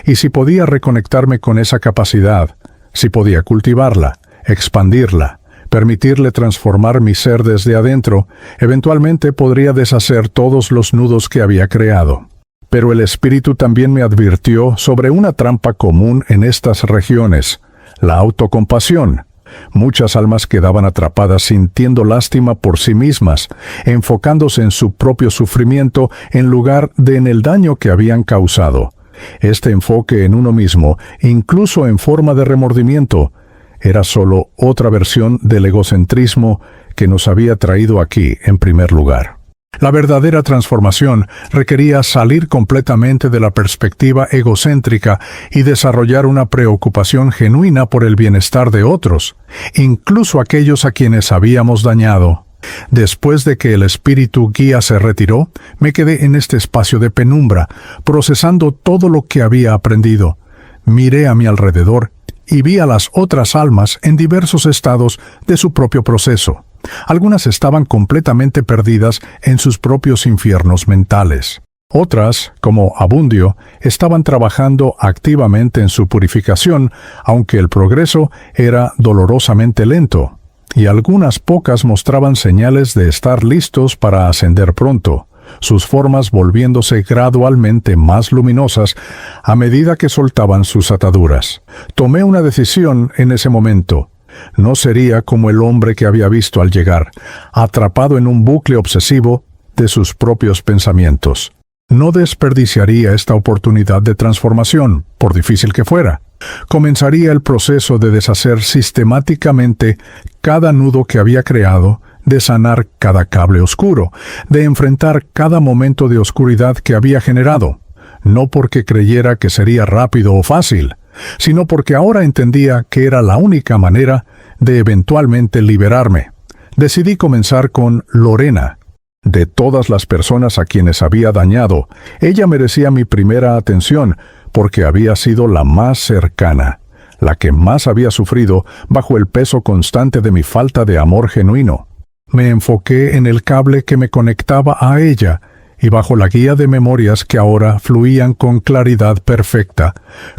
Y si podía reconectarme con esa capacidad, si podía cultivarla, expandirla, permitirle transformar mi ser desde adentro, eventualmente podría deshacer todos los nudos que había creado. Pero el Espíritu también me advirtió sobre una trampa común en estas regiones, la autocompasión. Muchas almas quedaban atrapadas sintiendo lástima por sí mismas, enfocándose en su propio sufrimiento en lugar de en el daño que habían causado. Este enfoque en uno mismo, incluso en forma de remordimiento, era solo otra versión del egocentrismo que nos había traído aquí en primer lugar. La verdadera transformación requería salir completamente de la perspectiva egocéntrica y desarrollar una preocupación genuina por el bienestar de otros, incluso aquellos a quienes habíamos dañado. Después de que el espíritu guía se retiró, me quedé en este espacio de penumbra, procesando todo lo que había aprendido. Miré a mi alrededor y vi a las otras almas en diversos estados de su propio proceso. Algunas estaban completamente perdidas en sus propios infiernos mentales. Otras, como Abundio, estaban trabajando activamente en su purificación, aunque el progreso era dolorosamente lento. Y algunas pocas mostraban señales de estar listos para ascender pronto, sus formas volviéndose gradualmente más luminosas a medida que soltaban sus ataduras. Tomé una decisión en ese momento. No sería como el hombre que había visto al llegar, atrapado en un bucle obsesivo de sus propios pensamientos. No desperdiciaría esta oportunidad de transformación, por difícil que fuera. Comenzaría el proceso de deshacer sistemáticamente cada nudo que había creado, de sanar cada cable oscuro, de enfrentar cada momento de oscuridad que había generado, no porque creyera que sería rápido o fácil, sino porque ahora entendía que era la única manera de eventualmente liberarme. Decidí comenzar con Lorena. De todas las personas a quienes había dañado, ella merecía mi primera atención porque había sido la más cercana, la que más había sufrido bajo el peso constante de mi falta de amor genuino. Me enfoqué en el cable que me conectaba a ella, y bajo la guía de memorias que ahora fluían con claridad perfecta,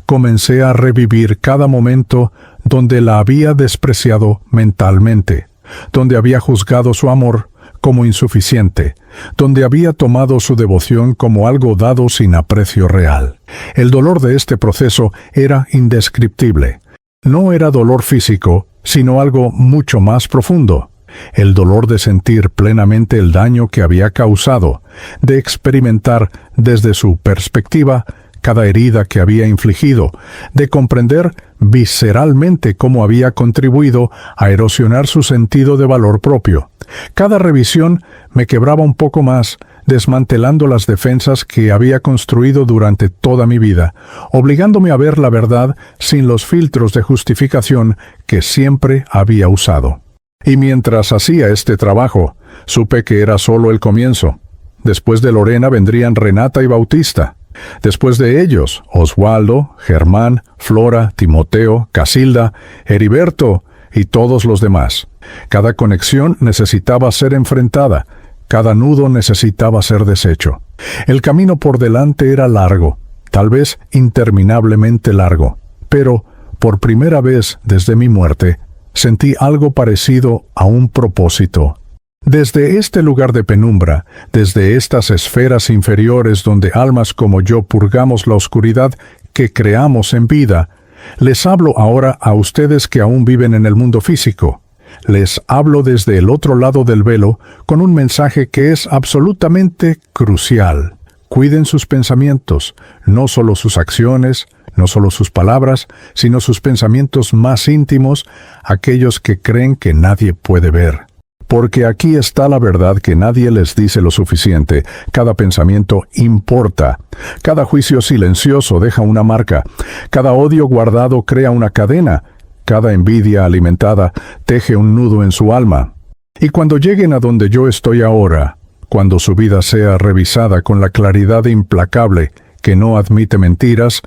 comencé a revivir cada momento donde la había despreciado mentalmente, donde había juzgado su amor como insuficiente, donde había tomado su devoción como algo dado sin aprecio real. El dolor de este proceso era indescriptible. No era dolor físico, sino algo mucho más profundo. El dolor de sentir plenamente el daño que había causado, de experimentar desde su perspectiva cada herida que había infligido, de comprender visceralmente cómo había contribuido a erosionar su sentido de valor propio. Cada revisión me quebraba un poco más, desmantelando las defensas que había construido durante toda mi vida, obligándome a ver la verdad sin los filtros de justificación que siempre había usado. Y mientras hacía este trabajo, supe que era solo el comienzo. Después de Lorena vendrían Renata y Bautista. Después de ellos, Oswaldo, Germán, Flora, Timoteo, Casilda, Heriberto y todos los demás. Cada conexión necesitaba ser enfrentada, cada nudo necesitaba ser deshecho. El camino por delante era largo, tal vez interminablemente largo, pero, por primera vez desde mi muerte, sentí algo parecido a un propósito. Desde este lugar de penumbra, desde estas esferas inferiores donde almas como yo purgamos la oscuridad que creamos en vida, les hablo ahora a ustedes que aún viven en el mundo físico. Les hablo desde el otro lado del velo con un mensaje que es absolutamente crucial. Cuiden sus pensamientos, no solo sus acciones, no solo sus palabras, sino sus pensamientos más íntimos, aquellos que creen que nadie puede ver. Porque aquí está la verdad que nadie les dice lo suficiente. Cada pensamiento importa. Cada juicio silencioso deja una marca. Cada odio guardado crea una cadena. Cada envidia alimentada teje un nudo en su alma. Y cuando lleguen a donde yo estoy ahora, cuando su vida sea revisada con la claridad implacable que no admite mentiras,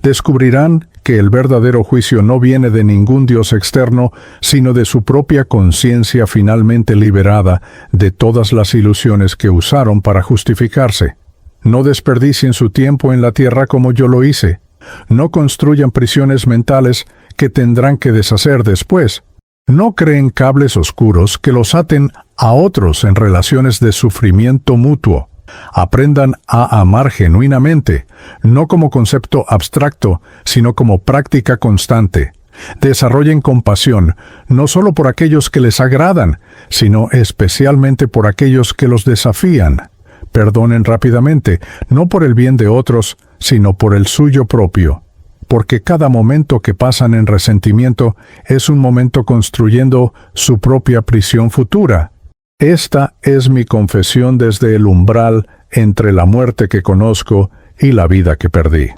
descubrirán que el verdadero juicio no viene de ningún Dios externo, sino de su propia conciencia finalmente liberada de todas las ilusiones que usaron para justificarse. No desperdicien su tiempo en la tierra como yo lo hice. No construyan prisiones mentales que tendrán que deshacer después. No creen cables oscuros que los aten a otros en relaciones de sufrimiento mutuo. Aprendan a amar genuinamente, no como concepto abstracto, sino como práctica constante. Desarrollen compasión, no solo por aquellos que les agradan, sino especialmente por aquellos que los desafían. Perdonen rápidamente, no por el bien de otros, sino por el suyo propio. porque cada momento que pasan en resentimiento es un momento construyendo su propia prisión futura. Esta es mi confesión desde el umbral entre la muerte que conozco y la vida que perdí.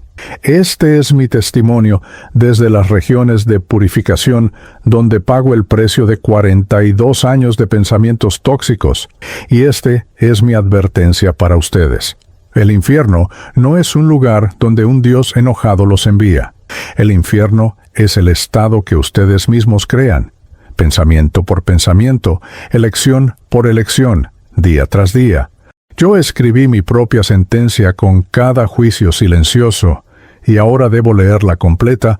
Este es mi testimonio desde las regiones de purificación donde pago el precio de 42 años de pensamientos tóxicos, y este es mi advertencia para ustedes. El infierno no es un lugar donde un Dios enojado los envía. El infierno es el estado que ustedes mismos crean, pensamiento por pensamiento, elección por elección, día tras día. Yo escribí mi propia sentencia con cada juicio silencioso, y ahora debo leerla completa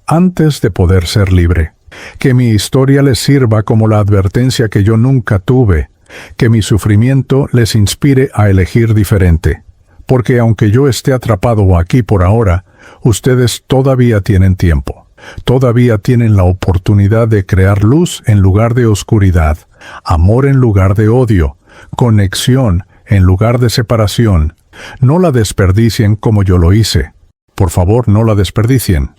antes de poder ser libre. Que mi historia les sirva como la advertencia que yo nunca tuve, que mi sufrimiento les inspire a elegir diferente. Porque aunque yo esté atrapado aquí por ahora, ustedes todavía tienen tiempo. Todavía tienen la oportunidad de crear luz en lugar de oscuridad, amor en lugar de odio, conexión en lugar de separación. No la desperdicien como yo lo hice. Por favor, no la desperdicien.